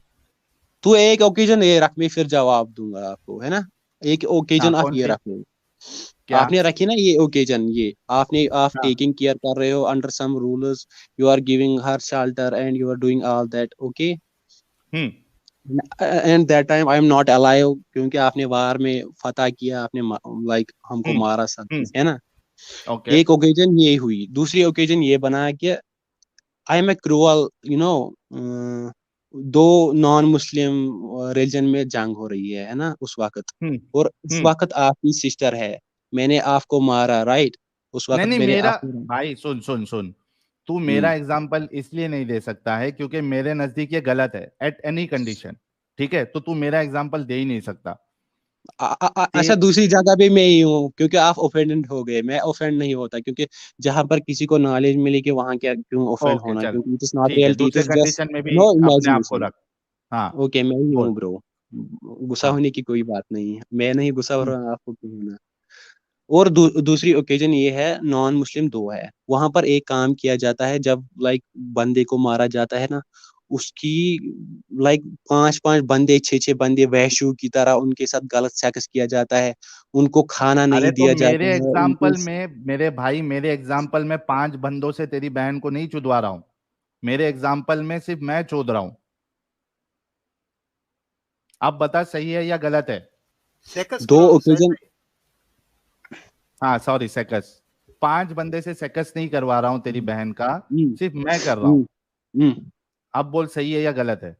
तू एक ओकेजन ये रख, मैं फिर जवाब दूंगा आपको है ना। एक हाँ ओकेजन आप कौन ये सी रख लो, क्या आपने रखी ना ये ओकेजन, ये आपने आप हाँ टेकिंग केयर कर रहे हो under some rules, you are giving her shelter and you are doing all that, okay. Hmm and that time I am not alive, क्योंकि आपने वार में फतह किया, आपने लाइक हमको हम्म मारा सब हम्म कुछ है ना। ओके एक ओकेजन ये हुई, दूसरी ओकेजन ये बना कि I am a cruel you know, दो नॉन मुस्लिम रिलीजन में जंग हो रही है ना उस वक्त, हम्म और उस हम्म वक्त आपकी सिस्टर है, मैंने आपको मारा, राइट। उस नहीं वक्त नहीं मैंने मेरा आपको। भाई सुन सुन सुन तू हम्म। मेरा एग्जाम्पल इसलिए नहीं दे सकता है क्योंकि मेरे नजदीक ये गलत है एट एनी कंडीशन ठीक है तो तू मेरा एग्जाम्पल दे ही नहीं सकता ते अच्छा दूसरी जगह भी मैं ही हूँ, क्योंकि आप ओफेंडेड हो गए, मैं ओफेंड नहीं होता, क्योंकि जहां पर किसी को नॉलेज मिली कि वहां क्या क्यों ओफेंड ओके होना, चल क्योंकि इट इज नॉट ठीक है रियलिटी, इट दूसरे इज जस्ट कंडीशन में भी नो अपने आप को इमेजिनेशन। रख हाँ ओके मैं ही बोल हूँ ब्रो, गुस्सा हाँ होने की कोई बात नहीं है, मैं नहीं गुस्सा हो हम्म, रहा हूँ, आपको क्यों होना। और दूसरी ओकेजन ये है, नॉन मुस्लिम दो है, वहां पर एक काम किया जाता है जब लाइक बंदे को मारा जाता है ना, उसकी लाइक 5-5 बंदे 6-6 बंदे वैश्यू की तरह उनके साथ गलत सेक्स किया जाता है, उनको खाना नहीं अरे तो दिया जाता मेरे है, उनको एग्जाम्पल में मेरे भाई, मेरे एग्जाम्पल में 5 बंदों से तेरी बहन को नहीं चुदवा रहा हूं, मेरे एग्जाम्पल में सिर्फ मैं चोद रहा हूं। अब बता सही है या गलत है? सेकस 2 ब्रो ओकेजन हाँ सॉरी, सेकस। 5 बंदे से सेकस नहीं करवा रहा हूं तेरी बहन का, सिर्फ मैं कर रहा हूं। अब बोल सही है या गलत है?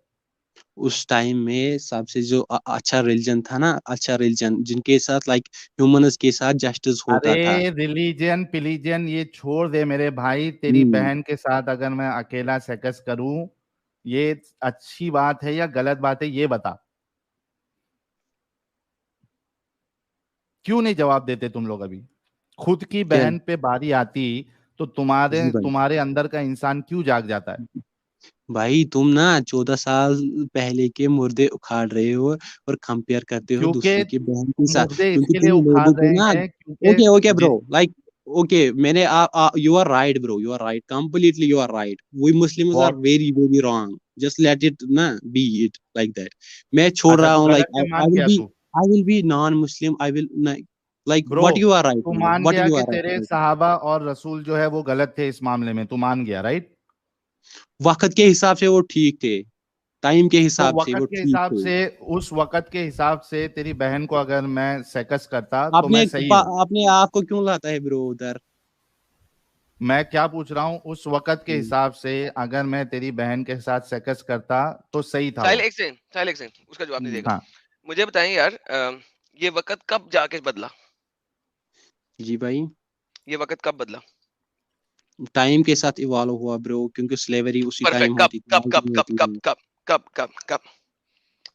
उस टाइम में सबसे जो अच्छा रिलीजन था ना, अच्छा रिलीजन जिनके साथ लाइक ह्यूमंस के साथ जस्टिस होता था। अरे रिलीजन पिलीजन ये छोड़ दे मेरे भाई, तेरी बहन के साथ अगर मैं अकेला सेकस करूं, ये अच्छी बात है या गलत बात है, ये बता। क्यों नहीं जवाब देते तुम लोग अभी? खुद की क्या बहन पे बारी आती तो तुम्हारे जी भाई, तुम्हारे अंदर का इंसान क्यों जाग जाता है? भाई तुम ना 14 साल पहले के मुर्दे उखाड़ रहे हो और कंपेयर करते हो क्योंकि दूसरे की बहन के साथ, मुर्दे क्योंकि इसके लिए तुम उखाड़ लोगों को रहे ना हैं क्योंकि okay okay bro like okay मैंने you are right bro, you are right, completely you are right, we मुस्लिम्स are what? Very very wrong, just let it ना बी इट लाइक दैट। मैं छोड़ अच्छा रहा तू हूँ लाइक गलत है, मान गया तू? I will be non Muslim, I will like bro, what you are right तू नाउ, मान व्हाट गया यू कि आर तेरे राइट। सहाबा और रसूल जो है वो गलत थे इस मामले में, तू मान गया, राइट? वक्त के हिसाब से वो ठीक थे, टाइम के तो हिसाब से वक़्त वो के ठीक हिसाब थे। से, उस वक़्त के हिसाब से तेरी बहन को अगर मैं सेकस करता तो मैं सही हूँ। अपने आप को क्यों लाता है ब्रो उधर? मैं क्या पूछ रहा हूँ, उस वक़्त के हिसाब से अगर मैं तेरी बहन के साथ सेकस करता तो सही था साहिल वो। एक सेकंड, साहिल एक सेकंड, उसका जवाब नहीं देगा। हाँ, मुझे बताएं यार, ये वक्त कब जाके बदला? जी भाई, ये वक्त कब बदला? टाइम के साथ इवॉल्व हुआ ब्रो, क्योंकि स्लेवरी उसी टाइम परफेक्ट। कब होती थी, कब आज कब नहीं कब होती कब है। कब कब कब कब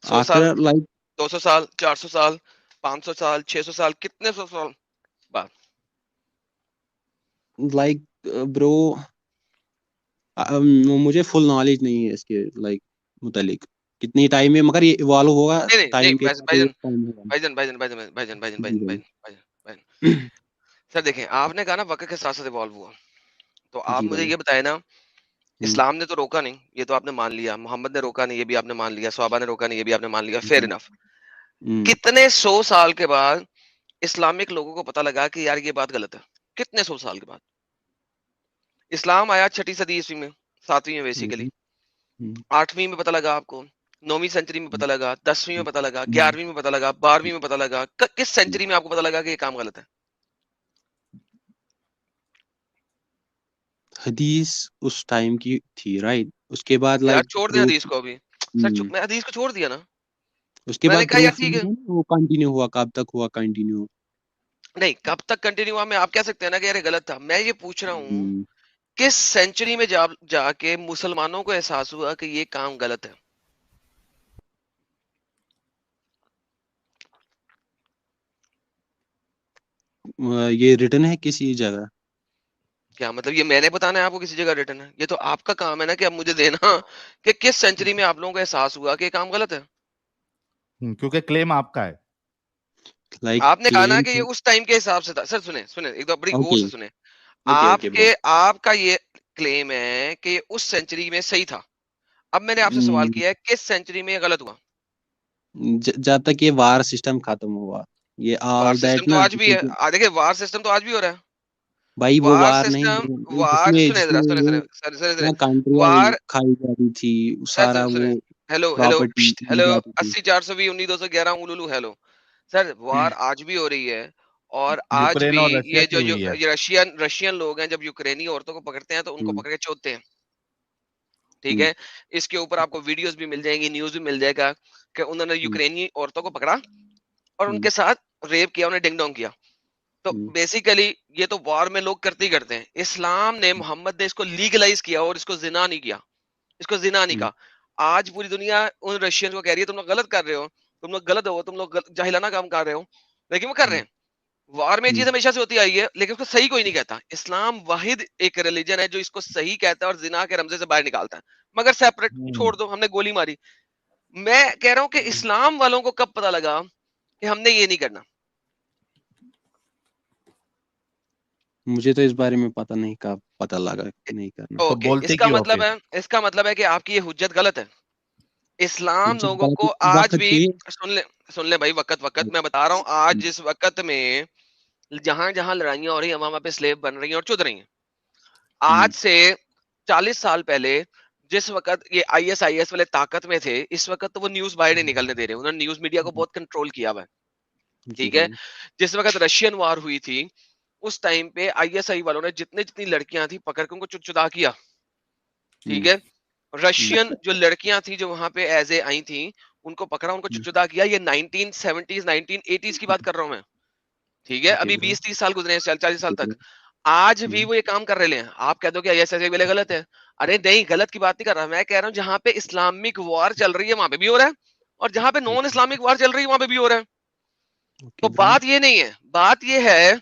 100 साल, आफ्टर लाइक 200 साल, 400 साल, 500 साल, 600 साल, कितने सौ साल बाद? लाइक ब्रो मुझे फुल नॉलेज नहीं है इसके लाइक मुतालिक कितनी टाइम में, मगर ये इवॉल्व होगा नहीं नहीं नहीं, टाइम के साथ, ये भाईजान टाइम होगा। भाईजान भाईजान भाईजान भाईजान भाईजान जी भाईजान भाई। भाईजान भाईजान सर देखें, आपने कहा ना वक्त के साथ साथ इवॉल्व हुआ, तो आप जी मुझे भाई। ये बताए ना, हम्म, इस्लाम ने तो रोका नहीं, ये तो आपने मान लिया, मोहम्मद ने रोका नहीं, ये भी आपने मान लिया, सहाबा ने रोका नहीं, ये भी आपने मान लिया, फेयर हम्म, इनफ। हम्म, कितने 100 साल के बाद इस्लामिक लोगों को पता लगा कि यार ये बात गलत है? कितने 100 साल के बाद? इस्लाम आया 6ठी सदी ईस्वी में, 7वीं में बेसिकली, हम्म, हम्म, 8वीं में पता लगा आपको, 9वीं सेंचुरी में पता लगा, 10वीं में पता लगा, हम्म। 11वीं में पता लगा, 12वीं में पता लगा, किस सेंचुरी में आपको पता लगा कि ये काम गलत है? हदीस उस टाइम की थी राइट, उसके बाद यार लाइक छोड़ दें प्रूफ। हदीस को अभी। सर मैं हदीस को छोड़ दिया ना, उसके मैंने बाद कहा यार प्रूफ ठीक है। वो कंटिन्यू हुआ, कब तक हुआ कंटिन्यू? नहीं, कब तक कंटिन्यू हुआ मैं आप कह सकते हैं ना कि यार ये गलत था, मैं ये पूछ रहा हूँ किस सेंचुरी में जाके मुसलमानों को एहसास हुआ कि ये काम गलत है? ये रिटर्न है किसी जगह? क्या मतलब ये मैंने बताना है आपको किसी जगह रिटर्न है? ये तो आपका काम है ना कि अब मुझे देना कि किस सेंचुरी में आप लोगों को एहसास हुआ कि ये काम गलत है। क्योंकि क्लेम आपका है। लाइक आपने कहा ना क्लेम। कि ये उस टाइम के हिसाब से था। सर सुने सुने, एक तो बड़ी गौर ओके से सुने। Okay okay bro. आपके आपका ये क्लेम है कि ये उस सेंचुरी में सही था। अब मैंने आपसे सवाल किया है किस सेंचुरी में ये गलत हुआ? जब तक ये वार सिस्टम खत्म हुआ, ये वार ऑल सिस्टम दैट तो ना, आज भी है। देखिए वार सिस्टम तो आज भी हो रहा है। भाई वो वार वार नहीं सिस्टम, bro, वार जिसमें सुने जिसमें जरा, सुने वो सुने सर सुने सुने। ना कंट्रियां वार, खाई जा रही थी, सर सारा सुने, वो हेलो हेलो प्रॉपर्टी ली हेलो, जाती थी। 80 420 19 211 उलुलु हेलो। सर वार आज भी हो रही है, और आज यूक्रेन भी और रशिया ये की जो हुई है। ये रशियन रशियन लोग हैं, जब यूक्रेनी औरतों को पकड़ते हैं तो उनको हम्म, पकड़ के चोदते हैं। ठीक हम्म, है, इसके ऊपर आपको वीडियोस भी मिल जाएंगी, न्यूज भी मिल जाएगा कि उन्होंने हम्म, यूक्रेनी औरतों को पकड़ा और हम्म, उनके साथ रेप किया, उन्हें डिंग डोंग किया। तो हम्म, बेसिकली ये तो वॉर में लोग करते ही करते हैं। इस्लाम ने, मोहम्मद ने इसको लीगलाइज किया और इसको जिना नहीं किया, इसको जिना नहीं हम्म, कहा। आज पूरी दुनिया उन रशियन को कह रही है तुम लोग गलत कर रहे हो, तुम लोग गलत हो, तुम लोग जाहिलाना काम कर रहे हो, लेकिन वो कर रहे हम्म, हैं। वार में ये चीज हम्म, हमेशा से होती आई है, लेकिन उसको सही कोई नहीं कहता। इस्लाम वाहिद एक रिलीजन है जो इसको सही कहता है और जिना के रमजे से बाहर निकालता है। मगर सेपरेट हम्म। छोड़ दो, हमने गोली मारी। मैं कह रहा हूं कि इस्लाम वालों को कब पता लगा कि हमने ये नहीं करना? मुझे तो इस बारे में पता नहीं, कब पता लगा कि नहीं करना। तो ओके, बोलते इसका क्यों हो मतलब फिर? है, इसका मतलब है कि आपकी ये हुज्जत गलत है। इस्लाम जब लोगों को आज वक्त भी, पे सुन ले भाई, वक्त वक्त मैं बता रहा हूँ, आज जिस वक्त में जहां जहां लड़ाइयां हो रही हैं वहां वहां पे स्लेव बन रही हैं और चुद रही हैं। आज से 40 साल पहले जिस वक्त ये आईएसआईएस वाले ताकत में थे, इस वक्त तो वो न्यूज बाहर नहीं निकलने दे रहे, उन्होंने न्यूज मीडिया को बहुत कंट्रोल किया हुआ है, जी ठीक है। भाई। जिस वक्त रशियन वार हुई थी, उस टाइम पे आईएसआई वालों ने जितनी जितनी लड़कियां थी पकड़ के उनको चुदा किया, ठीक है। रशियन जो लड़कियां थी जो वहां पे एज ए आई थी, उनको पकड़ा, उनको चुदा किया। ये 1970s 1980s की बात कर रहा हूं मैं, ठीक है। ओके अभी ब्रो। 20-30 साल गुजरे हैं, 40 साल ओके तक। ब्रो। आज भी वो ये काम कर रहे हैं। आप कह दो कि आईएसआई वाले गलत है, अरे नहीं, गलत की बात नहीं कर रहा मैं, कह रहा हूँ जहां पे इस्लामिक वॉर चल रही है वहां पे भी हो रहा है, और जहां पे नॉन इस्लामिक वॉर चल रही है वहां पे भी हो रहा है। ओके तो ब्रो। बात ये नहीं है, बात ये है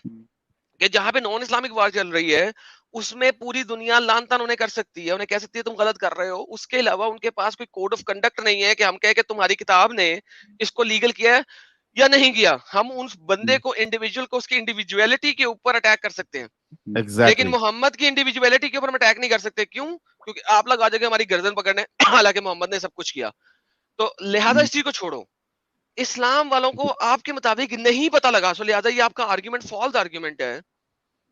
कि जहां पे नॉन इस्लामिक वॉर चल रही है उसमें पूरी दुनिया लान तान उन्हें कर सकती है, उन्हें कह सकती है तुम गलत कर रहे हो। उसके अलावा उनके पास कोई कोड ऑफ कंडक्ट नहीं है कि हम कहे कि तुम्हारी किताब ने इसको लीगल किया है या नहीं किया। हम उस बंदे को, इंडिविजुअल को, उसकी इंडिविजुअलिटी के ऊपर अटैक कर सकते हैं, लेकिन एग्जैक्टली। मोहम्मद की इंडिविजुअलिटी के ऊपर हम अटैक नहीं कर सकते। क्यों? क्योंकि आप लोग आ जाएंगे हमारी गर्दन पकड़ने हालांकि मोहम्मद ने सब कुछ किया। तो लिहाजा इस चीज को छोड़ो। इस्लाम वालों को आपके मुताबिक नहीं पता लगा, सो लिहाजा ये आपका आर्ग्यूमेंट फॉल्स आर्ग्यूमेंट है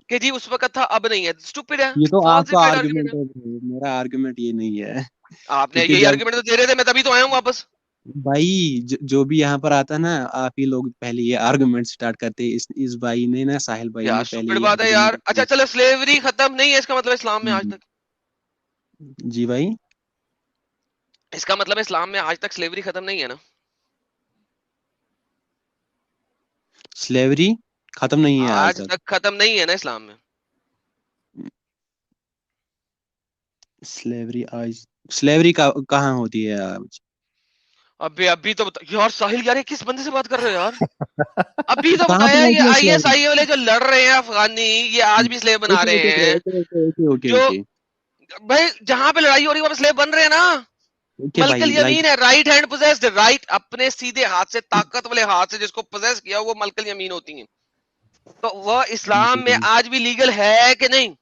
कि जी उस वक्त था अब नहीं है, स्टूपिड है, ये तो आपका फॉल्सिफाइड आर्गुमेंट आर्गुमेंट है। है bro, मेरा आर्गुमेंट ये नहीं है। आपने क्योंकि यही जब आर्गुमेंट तो दे रहे थे, मैं तभी तो आया हूँ वापस। भाई जो भी यहाँ पर आता ना, आप ही लोग पहले ये आर्गुमेंट स्टार्ट करते। इस भाई ने ना, साहिल भाई यार ने पहले स्टूपिड ये बात है यार। अच्छा आर्गुमेंट। चलो, स्लेवरी खत्म नहीं है इसका मतलब इस्लाम में आज तक, जी भाई। इसका मतलब इस्लाम में आज तक स्लेवरी खत्म नहीं है ना? स्लेवरी खत्म नहीं है आज आज तक। तक खत्म नहीं है ना इस्लाम में? स्लेवरी आज, स्लेवरी का कहाँ होती है आज? अबे अभी तो यार साहिल, यार ये किस बंदे से बात कर रहे हो यार? अभी तो कहाँ बताया पे ये होती है स्लेवरी? आईएसआई वाले जो लड़ रहे हैं अफगानी, ये आज भी स्लेव बना ओके रहे ओके हैं। ओके ओके ओके जो ओके भाई जहां पे लड़ाई हो रही है वहां पे स्लेव बन रहे हैं ना। ओके मलकल भाई। लाइक यमीन है, राइट हैंड पोजेस्ड, राइट, अपने सीधे हाथ से, ताकत वाले हाथ से जिसको पोजेस किया वो मलकल यमीन होती है। तो वह इस्लाम में आज भी लीगल है कि नहीं?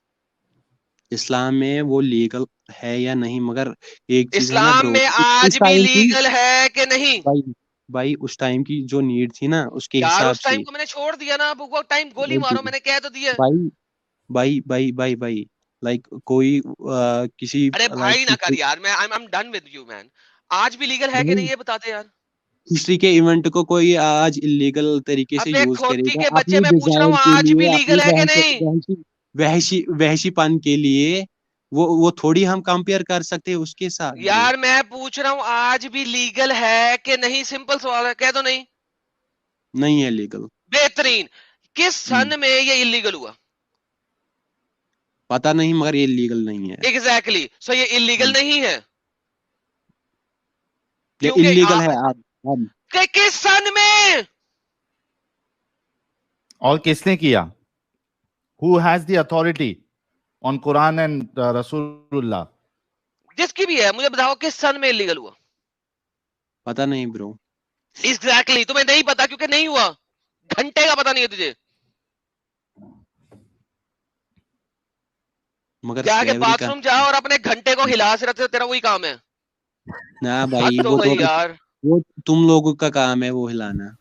इस्लाम में वो लीगल है या नहीं, मगर एक चीज है ना इस्लाम ब्रो, में आज उस भी टाइम की, लीगल है कि नहीं? भाई भाई उस टाइम की जो नीड थी ना, उसके यार हिसाब उस टाइम से। को मैंने छोड़ दिया ना, अब वो टाइम गोली मारो, मैंने कह तो दिया। भाई भाई भाई भाई भाई लाइक कोई किसी अरे लाइक भाई ना कर यार, मैं I am done with you man. आज भी लीगल है कि नहीं भाई ये बता दे यार। हिस्ट्री के इवेंट को कोई आज इलीगल तरीके से अबे यूज खोती करेगा के बच्चे, अपनी मैं पूछ रहा हूँ डिजाइन के आज भी लिए, अपनी लीगल है कि नहीं? वहशीपन के लिए। वो थोड़ी हम कंपेयर कर सकते हैं उसके साथ ब्रो। यार मैं पूछ रहा हूँ आज भी लीगल है कि नहीं, सिंपल सवाल है, कह दो नहीं। नहीं है लीगल। बेहतरीन। किस सन में ये इलीगल हुआ? पता नहीं, मगर ये लीगल नहीं है। एग्जैक्टली, सो ये इलीगल नहीं है ये क्योंकि इलीगल है अब। किस सन में? और किसने किया? Who has the authority on Quran and रसूलुल्लाह? जिसकी भी है, मुझे बताओ किस सन में इलीगल हुआ? पता नहीं ब्रो। एग्जैक्टली, तुम्हें नहीं पता क्योंकि नहीं हुआ, घंटे का पता नहीं है तुझे। मगर जाके स्लेवरी का बाथरूम जा और अपने घंटे को हिला से रख, तेरा वही काम है। ना भाई, हद हो गई यार, वो तुम लोगों का काम है वो हिलाना।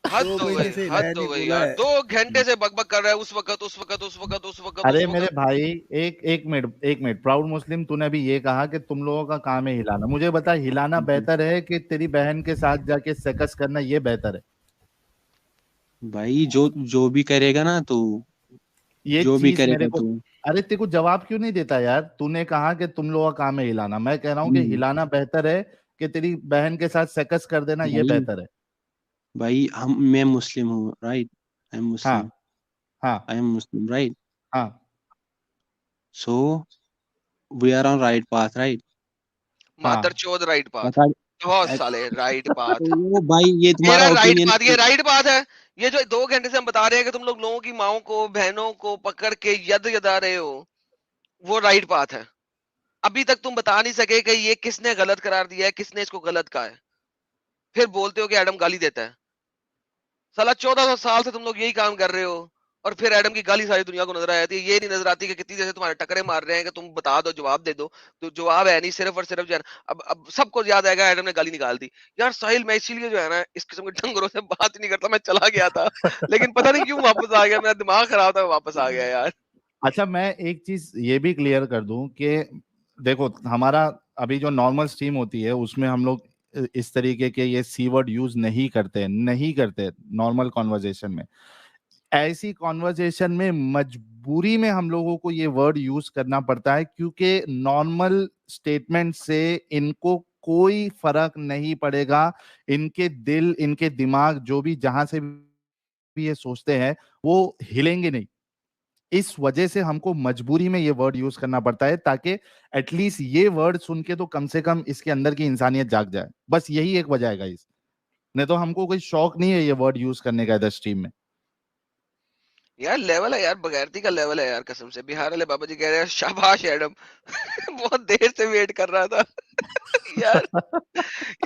हद 2 हो महीने गई, से हद हिलाया हो नहीं, गई बोला यार। है। 2 घंटे से बकबक कर रहा है, उस वक्त उस वक्त उस वक्त उस वक्त अरे उस मेरे वक्त। भाई, एक मिनट, प्राउड मुस्लिम, तूने अभी ये कहा कि तुम लोगों का काम है हिलाना। मुझे बता, हिलाना बेहतर है कि तेरी बहन के साथ जाके सेकस करना ये बेहतर है? भाई जो भी करेगा ना तो, ये जो भी चीज मेरे करेगा को, तो। अरे तेरे को जवाब क्यों नहीं देता यार? तूने कहा कि तुम लोगों का काम है हिलाना, मैं कह रहा हूँ कि हिलाना बेहतर है कि तेरी बहन के साथ सेकस कर देना ये भाई बेहतर है? भाई मैं मुस्लिम हूँ, राइट? आई एम हाँ, मुस्लिम। हाँ, आई एम मुस्लिम, राइट? हाँ। So we are on right path, right? मादर हाँ, चोद राइट पाथ, बता। बहुत साले राइट पाथ। ओ भाई, ये तेरा तुम्हारा राइट ओपिनियन। पाथ, ये राइट पाथ है। ये जो 2 घंटे से हम बता रहे हैं कि तुम लोग लोगों की माओ को, बहनों को पकड़ के यद यदा रहे हो, वो राइट पाथ है। अभी तक तुम बता नहीं सके कि ये किसने गलत करार दिया है, किसने इसको गलत कहा है। फिर बोलते हो कि एडम गाली देता है। साला 1400 साल से तुम लोग यही काम कर रहे हो, और फिर एडम की गाली सारी दुनिया को नजर आ जाती है। ये नहीं नजर आती कि कितनी देर से तुम्हारे टकरे मार रहे हैं कि तुम बता दो, जवाब दे दो। तो जवाब है नहीं, सिर्फ और सिर्फ जो है ना, अब सबको याद आएगा एडम ने गाली निकाल दी। यार साहिल, मैं इसीलिए जो है ना इस किस्म के ढंगरों से बात ही नहीं करता, मैं चला गया था लेकिन पता नहीं क्यों वापस आ गया, मेरा दिमाग खराब था, वापस आ गया यार। अच्छा, मैं एक चीज ये भी क्लियर कर दूं कि देखो, हमारा अभी जो नॉर्मल स्ट्रीम होती है उसमें हम लोग इस तरीके के ये सी वर्ड यूज नहीं करते नॉर्मल कॉन्वर्जेशन में। ऐसी कॉन्वर्जेशन में मजबूरी में हम लोगों को ये वर्ड यूज करना पड़ता है, क्योंकि नॉर्मल स्टेटमेंट से इनको कोई फर्क नहीं पड़ेगा। इनके दिल, इनके दिमाग, जो भी जहां से भी ये सोचते हैं, वो हिलेंगे नहीं। इस वजह से हमको मजबूरी में ये वर्ड यूज करना पड़ता है, ताकि एटलीस्ट ये वर्ड सुन के तो कम से कम इसके अंदर की इंसानियत जाग जाए। बस यही एक वजह है गाइस, नहीं तो हमको कोई शौक नहीं है ये वर्ड यूज करने का इधर स्ट्रीम में। यार लेवल है यार, बगैरती का लेवल है यार, कसम से। बिहार वाले बाबा जी कह रहे हैं शाबाश एडम बहुत देर से वेट कर रहा था यार।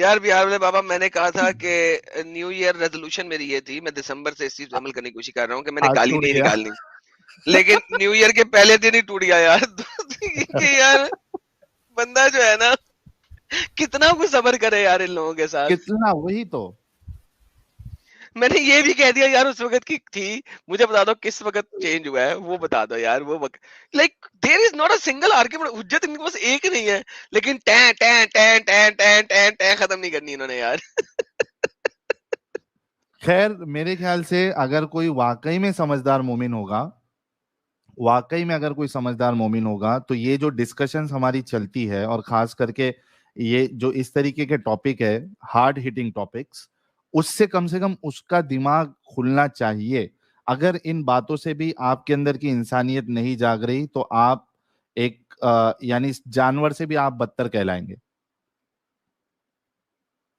यार बिहार वाले बाबा, मैंने कहा था कि न्यू ईयर रेजोल्यूशन मेरी ये थी, मैं दिसंबर से इस चीज पे अमल करने की कोशिश कर रहा हूँ कि मैंने आज गाली टूट नहीं गया। निकालनी, लेकिन न्यू ईयर के पहले दिन ही टूट गया यार कि यार बंदा जो है ना कितना कुछ सब्र करे यार इन लोगों के साथ। कितना, वही तो। मैंने ये भी कह दिया यार उस वक्त की थी, मुझे बता दो किस वक्त चेंज हुआ है, वो बता दो यार। वो वक्त like there is not a single argument, हुज्जत इनके पास एक नहीं है, लेकिन टैं टैं टैं टैं टैं टैं टैं खत्म नहीं करनी इन्होंने यार। खैर, मेरे ख्याल से अगर कोई वाकई में समझदार मोमिन होगा, वाकई में अगर कोई समझदार मोमिन होगा, तो ये जो डिस्कशंस हमारी चलती है, और खास करके ये जो इस तरीके के टॉपिक है, हार्ड हिटिंग टॉपिक्स, उससे कम से कम उसका दिमाग खुलना चाहिए। अगर इन बातों से भी आपके अंदर की इंसानियत नहीं जाग रही, तो आप एक यानी जानवर से भी आप बदतर कहलाएंगे।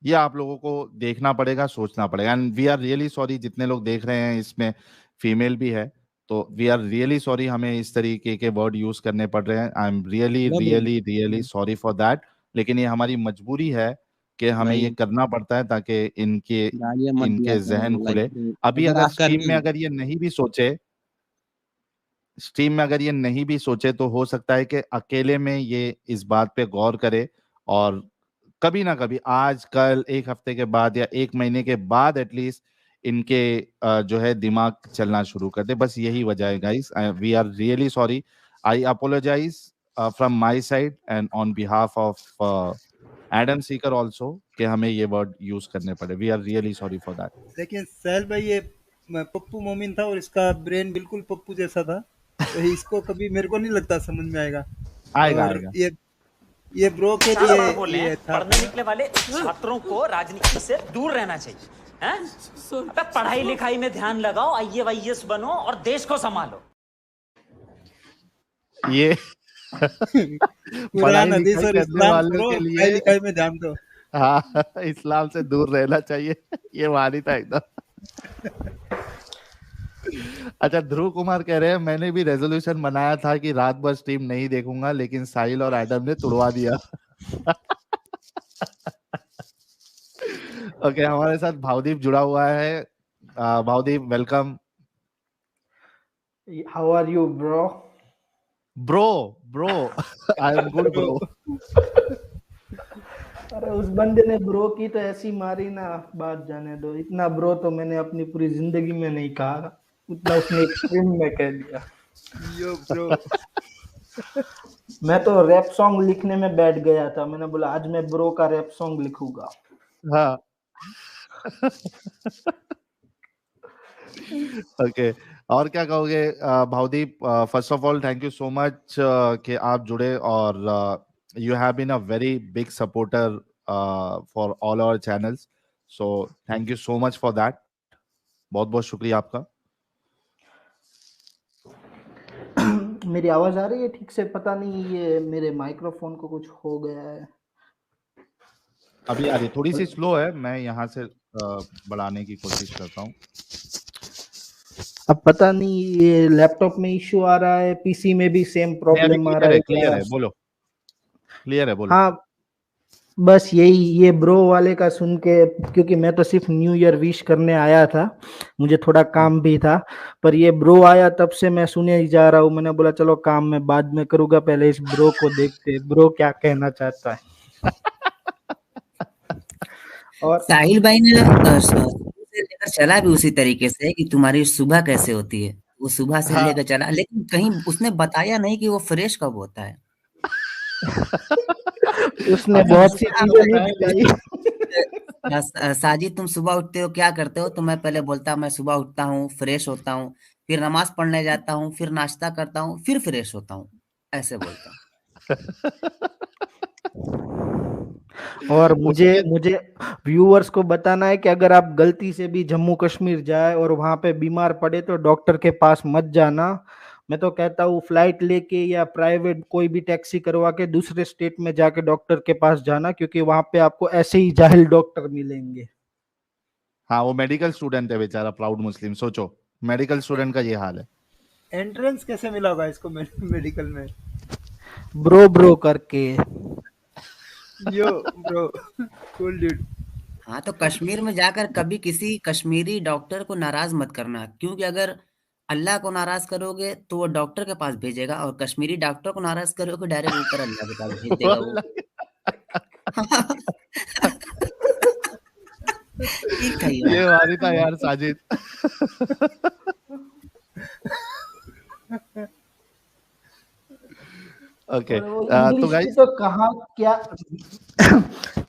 ये आप लोगों को देखना पड़ेगा, सोचना पड़ेगा। And we are really sorry, जितने लोग देख रहे हैं इसमें फीमेल भी है, तो वी आर रियली सॉरी हमें इस तरीके के वर्ड यूज करने पड़ रहे हैं। I am really really really sorry for that. लेकिन ये हमारी मजबूरी है कि हमें ये भाई करना पड़ता है, ताकि गालियां मत दिया इनके जहन करो, खुले। लाइक अभी अगर अगर आपका स्ट्रीम में नहीं अगर ये नहीं भी सोचे, स्ट्रीम में अगर ये नहीं भी सोचे, तो हो सकता है कि अकेले में ये इस बात पे गौर करे, और कभी ना कभी, आज कल, एक हफ्ते के बाद या एक महीने के बाद एटलीस्ट इनके जो है दिमाग चलना शुरू कर दे। बस यही वजह है guys. We are really sorry. I apologise from my side and on behalf of Adam Seeker also, कि हमें ये वर्ड यूज करने पड़े। We are really sorry for that. लेकिन साहिल भाई, ये पप्पू मोमिन था और इसका ब्रेन बिल्कुल पप्पू जैसा था, तो इसको कभी मेरे को नहीं लगता समझ में आएगा। आएगा और आएगा। ये ब्रो के सारा बार लिए बोले ये हैं, था। पढ़ने निकले वाले छात्रों को राजनीति से दूर रहना चाहिए, हैं? अबे पढ़ाई लिखाई में ध्यान लगाओ, IAS बनो और देश को संभालो। ये कुरान, हदीस और करने इस्लाम वालों करो, के पढ़ाई लिए, लिखाई में ध्यान दो। हाँ, इस्लाम से दूर रहना चाहिए, ये वाली था एकदम। अच्छा, ध्रुव कुमार कह रहे हैं, मैंने भी रेजोल्यूशन बनाया था कि रात भर स्ट्रीम नहीं देखूंगा, लेकिन साहिल और एडम ने तुड़वा दिया। ओके, हमारे साथ भावदीप जुड़ा हुआ है। Bhavdeep, welcome. How are you, bro? Bro I am good bro. अरे उस बंदे ने ब्रो की तो ऐसी मारी ना, बात जाने दो। इतना ब्रो तो मैंने अपनी पूरी जिंदगी में नहीं कहा, उतना उसने एक स्ट्रीम में कह दिया। यो ब्रो, मैं तो रैप सॉन्ग लिखने में बैठ गया था, मैंने बोला आज मैं ब्रो का रैप सॉन्ग लिखूंगा। हाँ। ओके, और क्या कहोगे Bhavdeep? First of all thank you so much कि आप जुड़े, और you have been a very big supporter for all our channels, so thank you so much for that. बहुत बहुत शुक्रिया आपका। मेरी आवाज आ रही है ठीक से? पता नहीं ये मेरे माइक्रोफोन को कुछ हो गया है। अभी आ रही, थोड़ी सी स्लो है, मैं यहाँ से बढ़ाने की कोशिश करता हूँ। अब पता नहीं ये लैपटॉप में इश्यू आ रहा है, पीसी में भी सेम प्रॉब्लम आ रहा है क्लियर क्या? है, बोलो। क्लियर है, बोलो। हाँ, बस यही, ये ब्रो वाले का सुन के, क्योंकि मैं तो सिर्फ न्यू ईयर विश करने आया था, मुझे थोड़ा काम भी था, पर ये ब्रो आया तब से मैं सुने ही जा रहा हूँ। मैंने बोला चलो काम मैं बाद में करूंगा, पहले इस ब्रो को देखते ब्रो क्या कहना चाहता है। और साहिल भाई ने शुरू से लेकर चला भी उसी तरीके से कि तुम्हारी सुबह कैसे होती है, वो सुबह से हाँ। लेकर चला, लेकिन कहीं उसने बताया नहीं कि वो फ्रेश कब होता है। उसने अभी बहुत सी हाँ, चीजें नहीं बताया बताई। साजिद तुम सुबह उठते हो क्या करते हो, तो मैं पहले बोलता मैं सुबह उठता हूँ, फ्रेश होता हूँ, फिर नमाज पढ़ने जाता हूँ, फिर नाश्ता करता हूँ, फिर फ्रेश होता हूँ, ऐसे बोलता हूँ। और मुझे उसके मुझे व्यूअर्स को बताना है कि अगर आप गलती से भी जम्मू कश्मीर जाए और वहां पे बीमार पड़े तो डॉक्टर के पास मत जाना। मैं तो कहता हूँ फ्लाइट लेके या प्राइवेट कोई भी टैक्सी करवा के दूसरे स्टेट में जाके डॉक्टर के पास जाना, क्योंकि वहां पे आपको ऐसे ही जाहिल डॉक्टर मिलेंगे। हाँ, वो मेडिकल स्टूडेंट है बेचारा, प्राउड मुस्लिम, सोचो मेडिकल स्टूडेंट का ये हाल है। एंट्रेंस कैसे मिला होगा इसको मेडिकल में? ब्रो ब्रो करके। यो ब्रो, कूल ड्यूड। हाँ, तो कश्मीर में जाकर कभी किसी कश्मीरी डॉक्टर को नाराज मत करना, क्योंकि अगर अल्लाह को नाराज करोगे तो वो डॉक्टर के पास भेजेगा, और कश्मीरी डॉक्टर को नाराज करोगे डायरेक्ट ऊपर अल्लाह के पास भेज देगा वो। ठीक है ये ये बात। मारी था यार साजिद। ओके, और वो तो इंग्लिश की गाइस तो कहाँ क्या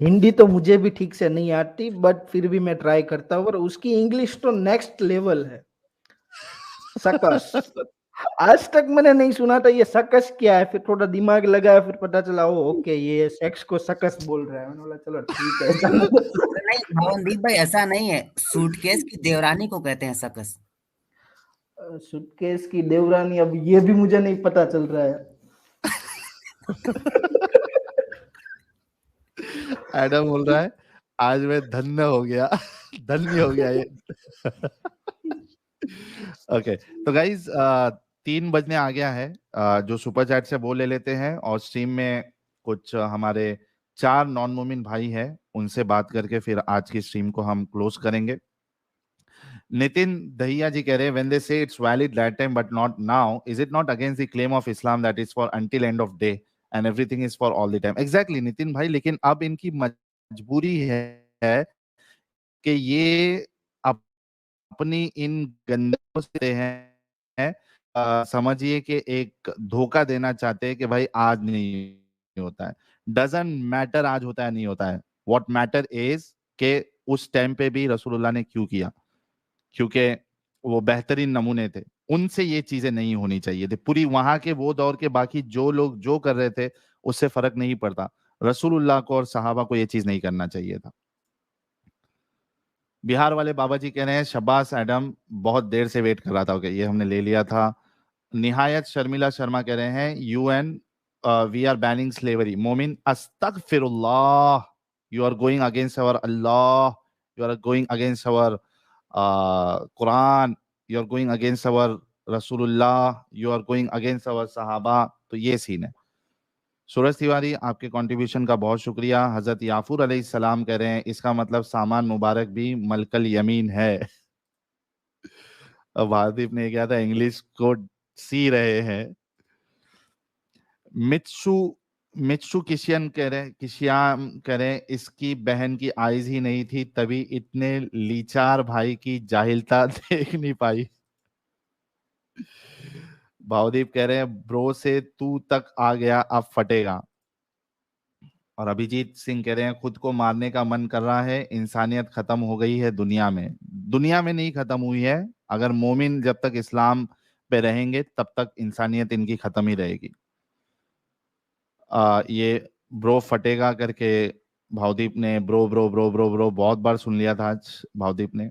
हिंदी तो मुझे भी ठीक से नहीं आती, बट फिर भी मैं ट्राई करता हूँ, और उसकी इंग्लिश तो नेक्स्ट लेवल है। सकस, आज तक मैंने नहीं सुना था ये सकस क्या है, फिर थोड़ा दिमाग लगाया, फिर पता चला ओ ओके ये सेक्स को सकस बोल रहा है। मैंने बोला चलो ठीक है। अरे नहीं भवनदीप भाई, ऐसा नहीं है, सूटकेस की देवरानी को कहते हैं सकस। सुटकेस की देवरानी, अब ये भी मुझे नहीं पता चल रहा है। एडम बोल रहा है आज मैं धन्य हो गया। धन्य हो गया ये। ओके, तो गाइज 3 बजने आ गया है, जो सुपर चैट से वो ले लेते हैं, और स्ट्रीम में कुछ हमारे 4 नॉन मोमिन भाई हैं, उनसे बात करके फिर आज की स्ट्रीम को हम क्लोज करेंगे। नितिन दहिया जी कह रहे हैं व्हेन दे से it's valid that time but not now, is it not against the claim of Islam that is for until end of day and everything is for all the time? Exactly Nitin भाई, लेकिन अब इनकी मजबूरी है कि ये अपनी इन गंदों से हैं, समझिए कि एक धोखा देना चाहते हैं कि भाई आज नहीं होता है। डजंट मैटर आज होता है नहीं होता है, व्हाट मैटर इज कि उस टाइम पे भी रसूलुल्लाह ने क्यों किया, क्योंकि वो बेहतरीन नमूने थे, उनसे ये चीजें नहीं होनी चाहिए थी। पूरी वहां के वो दौर के बाकी जो लोग जो कर रहे थे उससे फर्क नहीं पड़ता, रसूलुल्लाह को और सहाबा को ये चीज नहीं करना चाहिए था। बिहार वाले बाबा जी कह रहे हैं शबाश एडम, बहुत देर से वेट कर रहा था। ओके, ये हमने ले लिया था। निहायत शर्मिला शर्मा कह रहे हैं UN we are banning slavery. मोमिन अस्तगफिरुल्लाह, you are going against our अल्लाह, you are going against our Quran, you are going against our रसूलुल्लाह, you are going against our सहाबा। तो ये सीन है। सूरज तिवारी, आपके कंट्रीब्यूशन का बहुत शुक्रिया। हजरत याफूर अलैहिस्सलाम कह रहे हैं इसका मतलब सामान मुबारक भी मलकल यमीन है। अब भारदीप ने क्या था, इंग्लिश को सी रहे हैं। मित्सु मित्सु किशियाम कह रहे हैं इसकी बहन की आइज ही नहीं थी तभी इतने लीचार भाई की जाहिलता देख नहीं पाई। भावदीप कह रहे हैं ब्रो से तू तक आ गया अब फटेगा। और अभिजीत सिंह कह रहे हैं खुद को मारने का मन कर रहा है, इंसानियत खत्म हो गई है दुनिया में। दुनिया में नहीं खत्म हुई है, अगर मोमिन जब तक इस्लाम पे रहेंगे तब तक इंसानियत इनकी खत्म ही रहेगी। ये ब्रो फटेगा करके भावदीप ने bro bro bro bro bro बहुत बार सुन लिया था आज भावदीप ने।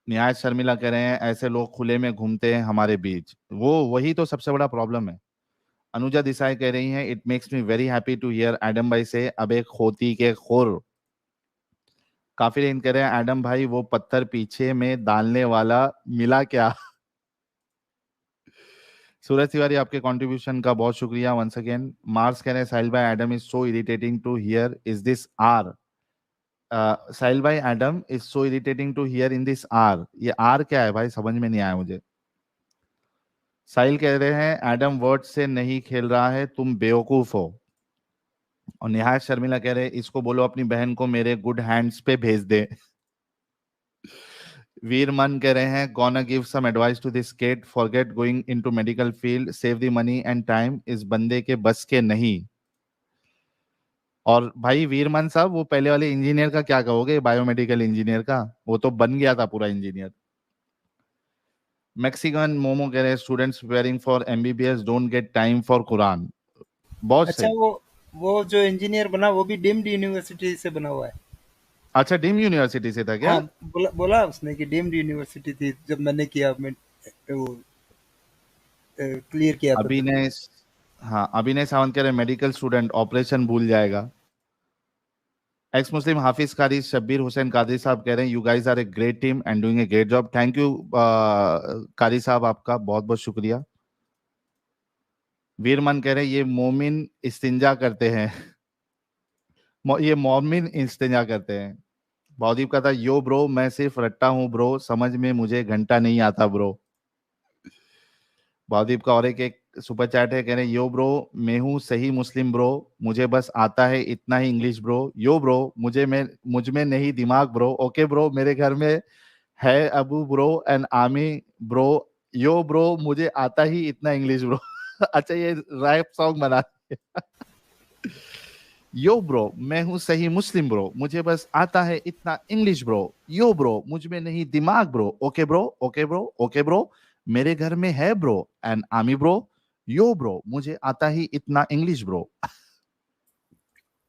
न्याय शर्मिला कह रहे हैं ऐसे लोग खुले में घूमते हैं हमारे बीच, वो वही तो सबसे बड़ा प्रॉब्लम है। अनुजा दिसाई कह रही हैं it makes me very happy to hear Adam भाई से अबे खोती के खोर। काफिर इन कह रहे हैं एडम भाई वो पत्थर पीछे में डालने वाला मिला क्या? सूरज तिवारी, आपके कंट्रीब्यूशन का बहुत शुक्रिया वंस अगेन। मार्स कह रहे हैं साहिल भाई, Adam is so irritating to hear, is this R? Sahil भाई, Adam is so irritating to hear in this R, ये आर क्या है भाई, समझ में नहीं आया मुझे। साहिल कह रहे हैं एडम वर्ड से नहीं खेल रहा है, तुम बेवकूफ हो। और निहायत शर्मिला कह रहे हैं इसको बोलो अपनी बहन को मेरे गुड हैंड्स पे भेज दे। वीर मन कह रहे हैं gonna give some advice to this kid, forget going into medical field, save the money and time, इस बंदे के बस के नहीं। और भाई वीरमन साहब, वो पहले वाले इंजीनियर का क्या कहोगे, बायोमेडिकल इंजीनियर का? वो तो बन गया था पूरा इंजीनियर। मैक्सिकन मोमो कह रहे हैं students preparing for MBBS don't get time for Quran. बहुत अच्छा, सही। वो जो इंजीनियर बना वो भी डीम्ड यूनिवर्सिटी से बना हुआ है। अच्छा, डीम यूनिवर्सिटी से था क्या? हाँ, बोला उसने कि डीम्ड यूनिवर्सिटी थी जब मैंने किया, मैं वो क्लियर किया था। अभिनय, हाँ, अभिनय सावंत कह रहे मेडिकल स्टूडेंट ऑपरेशन भूल जाएगा। एक्स मुस्लिम हाफिज कारी, शब्बीर हुसैन कादरी साहब कह रहे हैं you guys are a great team and doing a great job. Thank you कारी साहब, आपका बहुत बहुत शुक्रिया। वीरमन कह रहे हैं ये मोमिन इस्तिंजा करते हैं। ये मोमिन इस्तिंजा करते हैं। बहुदीप का था यो ब्रो मैं सिर्फ रट्टा हूं ब्रो, समझ में मुझे घंटा नहीं आता ब्रो। बहुदीप का और एक सुपर चैट है, कह रहे हैं यो ब्रो मैं हूँ सही मुस्लिम ब्रो, मुझे बस आता है इतना ही इंग्लिश ब्रो। यो ब्रो मुझ में नहीं दिमाग ब्रो। ओके ब्रो, मेरे घर में है अबू ब्रो एंड आमी ब्रो। यो ब्रो मुझे आता ही इतना इंग्लिश ब्रो। अच्छा, ये रैप सॉन्ग बना। यो ब्रो मैं हूँ सही मुस्लिम ब्रो, मुझे बस आता है इतना इंग्लिश ब्रो। यो ब्रो मुझ में नहीं दिमाग bro. Okay bro, okay bro, okay bro, मेरे घर में है ब्रो एंड आमी ब्रो। यो ब्रो मुझे आता ही इतना इंग्लिश ब्रो।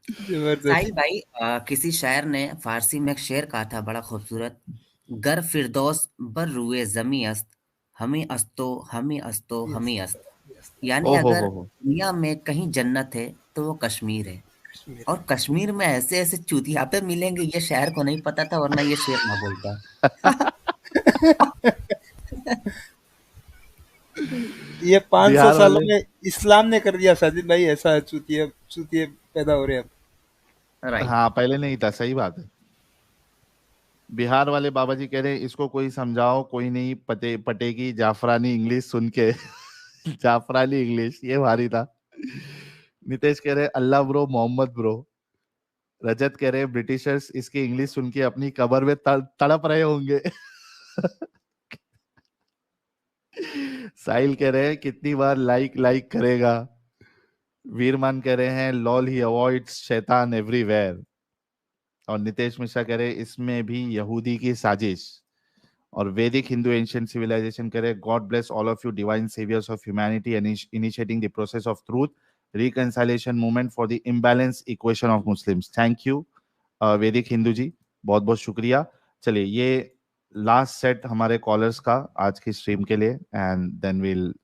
साहिल भाई, किसी शायर ने फारसी में एक शेर कहा था बड़ा खूबसूरत, गर फिरदौस बर रुए जमी अस्त, हमी अस्तो हमी अस्तो हमी अस्त। यानी अगर दुनिया में कहीं जन्नत है तो वो कश्मीर है, और कश्मीर में ऐसे ऐसे चूतियापे मिलेंगे, ये शायर को नहीं पता था, वरना ये शेर ना बोलता। ये 500 सालों में इस्लाम ने कर दिया साजिद भाई, ऐसा चूतिए पैदा हो रहे हैं। हाँ, पहले नहीं था, सही बात है। बिहार वाले बाबा जी कह रहे हैं इसको कोई समझाओ, कोई नहीं पटेगी जाफरानी इंग्लिश सुन के। जाफरानी इंग्लिश, ये भारी था। नितेश कह रहे अल्लाह ब्रो मोहम्मद ब्रो। रजत कह रहे ब्रिटिशर्स इसकी इंग्लिश सुन के अपनी कब्र में तड़प रहे होंगे। साहिल कह रहे हैं कितनी बार लाइक करेगा। वीरमान कह रहे हैं लॉल ही अवॉइड्स शैतान एवरीवेयर। और नितेश मिश्रा कह रहे इसमें भी यहूदी की साजिश। और वैदिक हिंदू एंशिएंट सिविलाइजेशन कह रहे God bless all of you divine saviours of humanity initiating the process of truth reconciliation movement for the imbalance equation of Muslims. Thank you वैदिक हिंदू जी, बहुत बहुत शुक्रिया। चलिए, ये लास्ट सेट हमारे कॉलर्स का आज की स्ट्रीम के लिए, and then will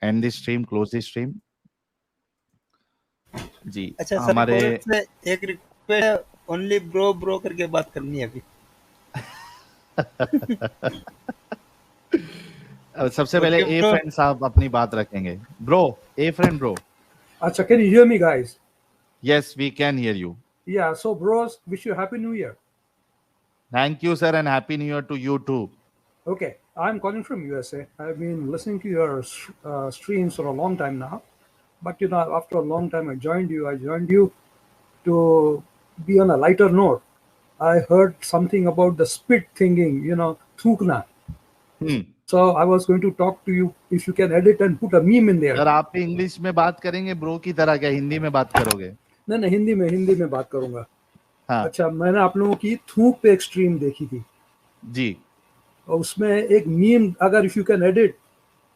end this stream, close this stream जी। अच्छा हमारे सर, एक रिक्वेस्ट, ओनली ब्रो ब्रो करके बात करनी है अभी। सबसे पहले ए फ्रेंड साहब अपनी बात रखेंगे। ब्रो, ए फ्रेंड ब्रो। अच्छा, can you hear me guys? Yes, we can hear you. Yeah, so bros, wish you happy new year. Thank you sir, and happy new year to you too. Okay, I'm calling from USA. I've been listening to your streams for a long time now, but you know, after a long time I joined you to be on a lighter note. I heard something about the spit thinking, you know, thukna. So I was going to talk to you if you can edit and put a meme in there. Sir, आप English में बात करेंगे bro की तरह, क्या हिंदी में बात करोगे? नहीं, हिंदी में बात करूंगा। हाँ। अच्छा, मैंने आप लोगों की थूक पे एक स्ट्रीम देखी थी जी, और उसमें एक मीम, अगर इफ यू कैन एडिट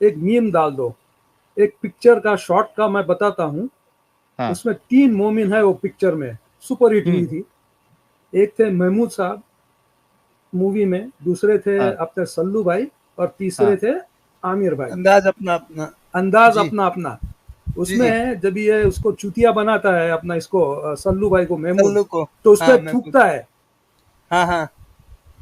एक मीम डाल दो, एक पिक्चर का शॉट का मैं बताता हूँ। हाँ। उसमें 3 मोमिन है वो पिक्चर में, सुपर हिट हुई थी। एक थे महमूद साहब मूवी में, दूसरे थे अपने सल्लू भाई, और तीसरे थे आमिर भाई। अंदाज अपना अपना। उसमें जब ये उसको चूतिया बनाता है अपना, इसको सल्लू भाई को, महमूद को, तो उस पर थूकता है। हाँ।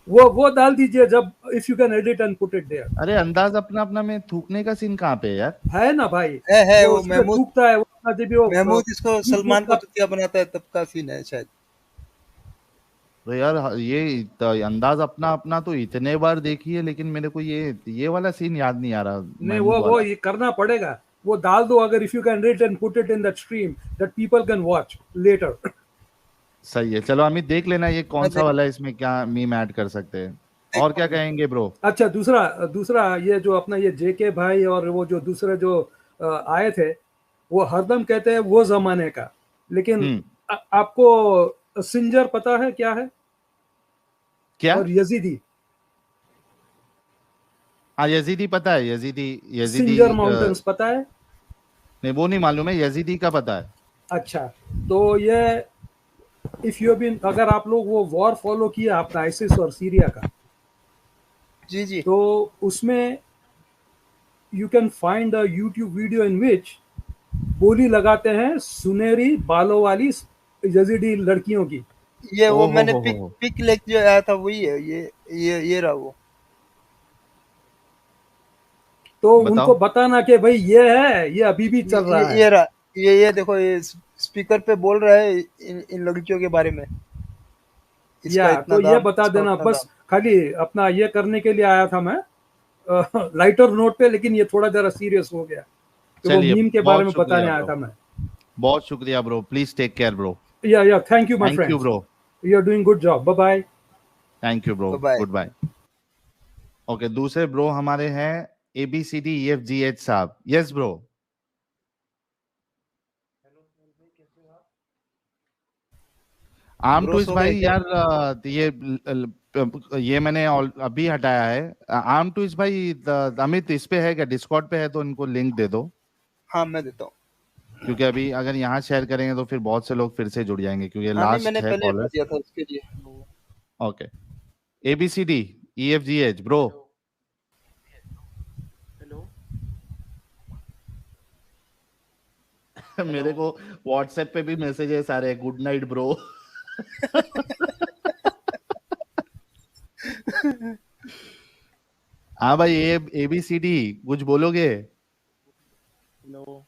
वो डाल दीजिए जब, if you can edit and put it there. अरे अंदाज अपना अपना में थूकने का सीन कहाँ पे है यार? है ना भाई, है वो वो उसमें महमूद थूकता है, वो अपना जब भी वो महमूद इसको दूध सलमान को का- चुतिया बनाता है तब का सीन है शायद। तो यार अंदाज अपना अपना तो इतने बार देखी है, लेकिन मेरे को ये वाला सीन याद नहीं आ रहा। नहीं महमूद वो वाला। ये करना पड़ेगा, वो डाल दो अगर, if you can edit and put it in that stream that people can watch later. सही है, चलो अमित देख लेना ये कौन सा वाला है, इसमें क्या मीम ऐड कर सकते हैं। और क्या कहेंगे ब्रो? अच्छा, दूसरा ये जो अपना ये जेके भाई और वो जो दूसरे जो आए थे, वो हरदम कहते हैं वो जमाने का, लेकिन आपको सिंजर पता है क्या है? क्या? और यजीदी, हाँ यजीदी पता है, यजीदी सिंजर माउंटेन्स पता है? नहीं वो नहीं मालूम है, यजीदी का पता है। अच्छा, तो ये इफ यू बीन, अगर आप लोग वो वॉर फॉलो किया आपका आइसिस और सीरिया का, जी जी, तो उसमें you can find a YouTube video in which बोली लगाते हैं सुनहरी बालों वाली यजीदी लड़कियों की। ये वो ओहो मैंने हो पिक हो। पिक लेक जो आया था वही है, ये रहा वो। तो बताओ। उनको बताना कि भाई ये है, ये अभी भी चल रहा है। ये रहा, ये देखो, ये स्पीकर पे बोल रहा है इन लड़कियों के बारे में। इसका या इतना तो ये दाम, बता इसका देना, उतना बस दाम। खाली अपना ये करने के लिए आया था मैं लाइटर नोट पे, लेकिन ये थोड़ा जरा सीरियस हो गया, तो वो चलिए मीम के बारे में बहुत बताने शुक्रिया आया था ब्रो, मैं। बहुत शुक्रिया bro, please take care bro. या thank you my thank you friends, bro, you are doing good job, bye bye. Thank you bro, bye. Good bye. Okay, दूसरे ब्रो हमारे हैं ABCDEFGH साहब। Yes bro. Arm bro twist सो गए भाई क्या? यार ये मैंने अभी हटाया है। आर्म ट्विस्ट भाई अमित इस पे है क्या, डिस्कॉर्ड पे है तो इनको लिंक दे दो, हाँ मैं देता हूँ। क्योंकि अभी अगर यहाँ शेयर करेंगे तो फिर बहुत से लोग फिर से जुड़ जाएंगे, क्योंकि हाँ नहीं, लास्ट मैंने है पहले कॉलर। दिया था उसके लिए। Okay, ABCDEFGH bro. मेरे को व्हाट्सएप पे भी मैसेजेस आ रहे हैं, गुड नाइट ब्रो। हाँ भाई, ABCD कुछ बोलोगे? हेलो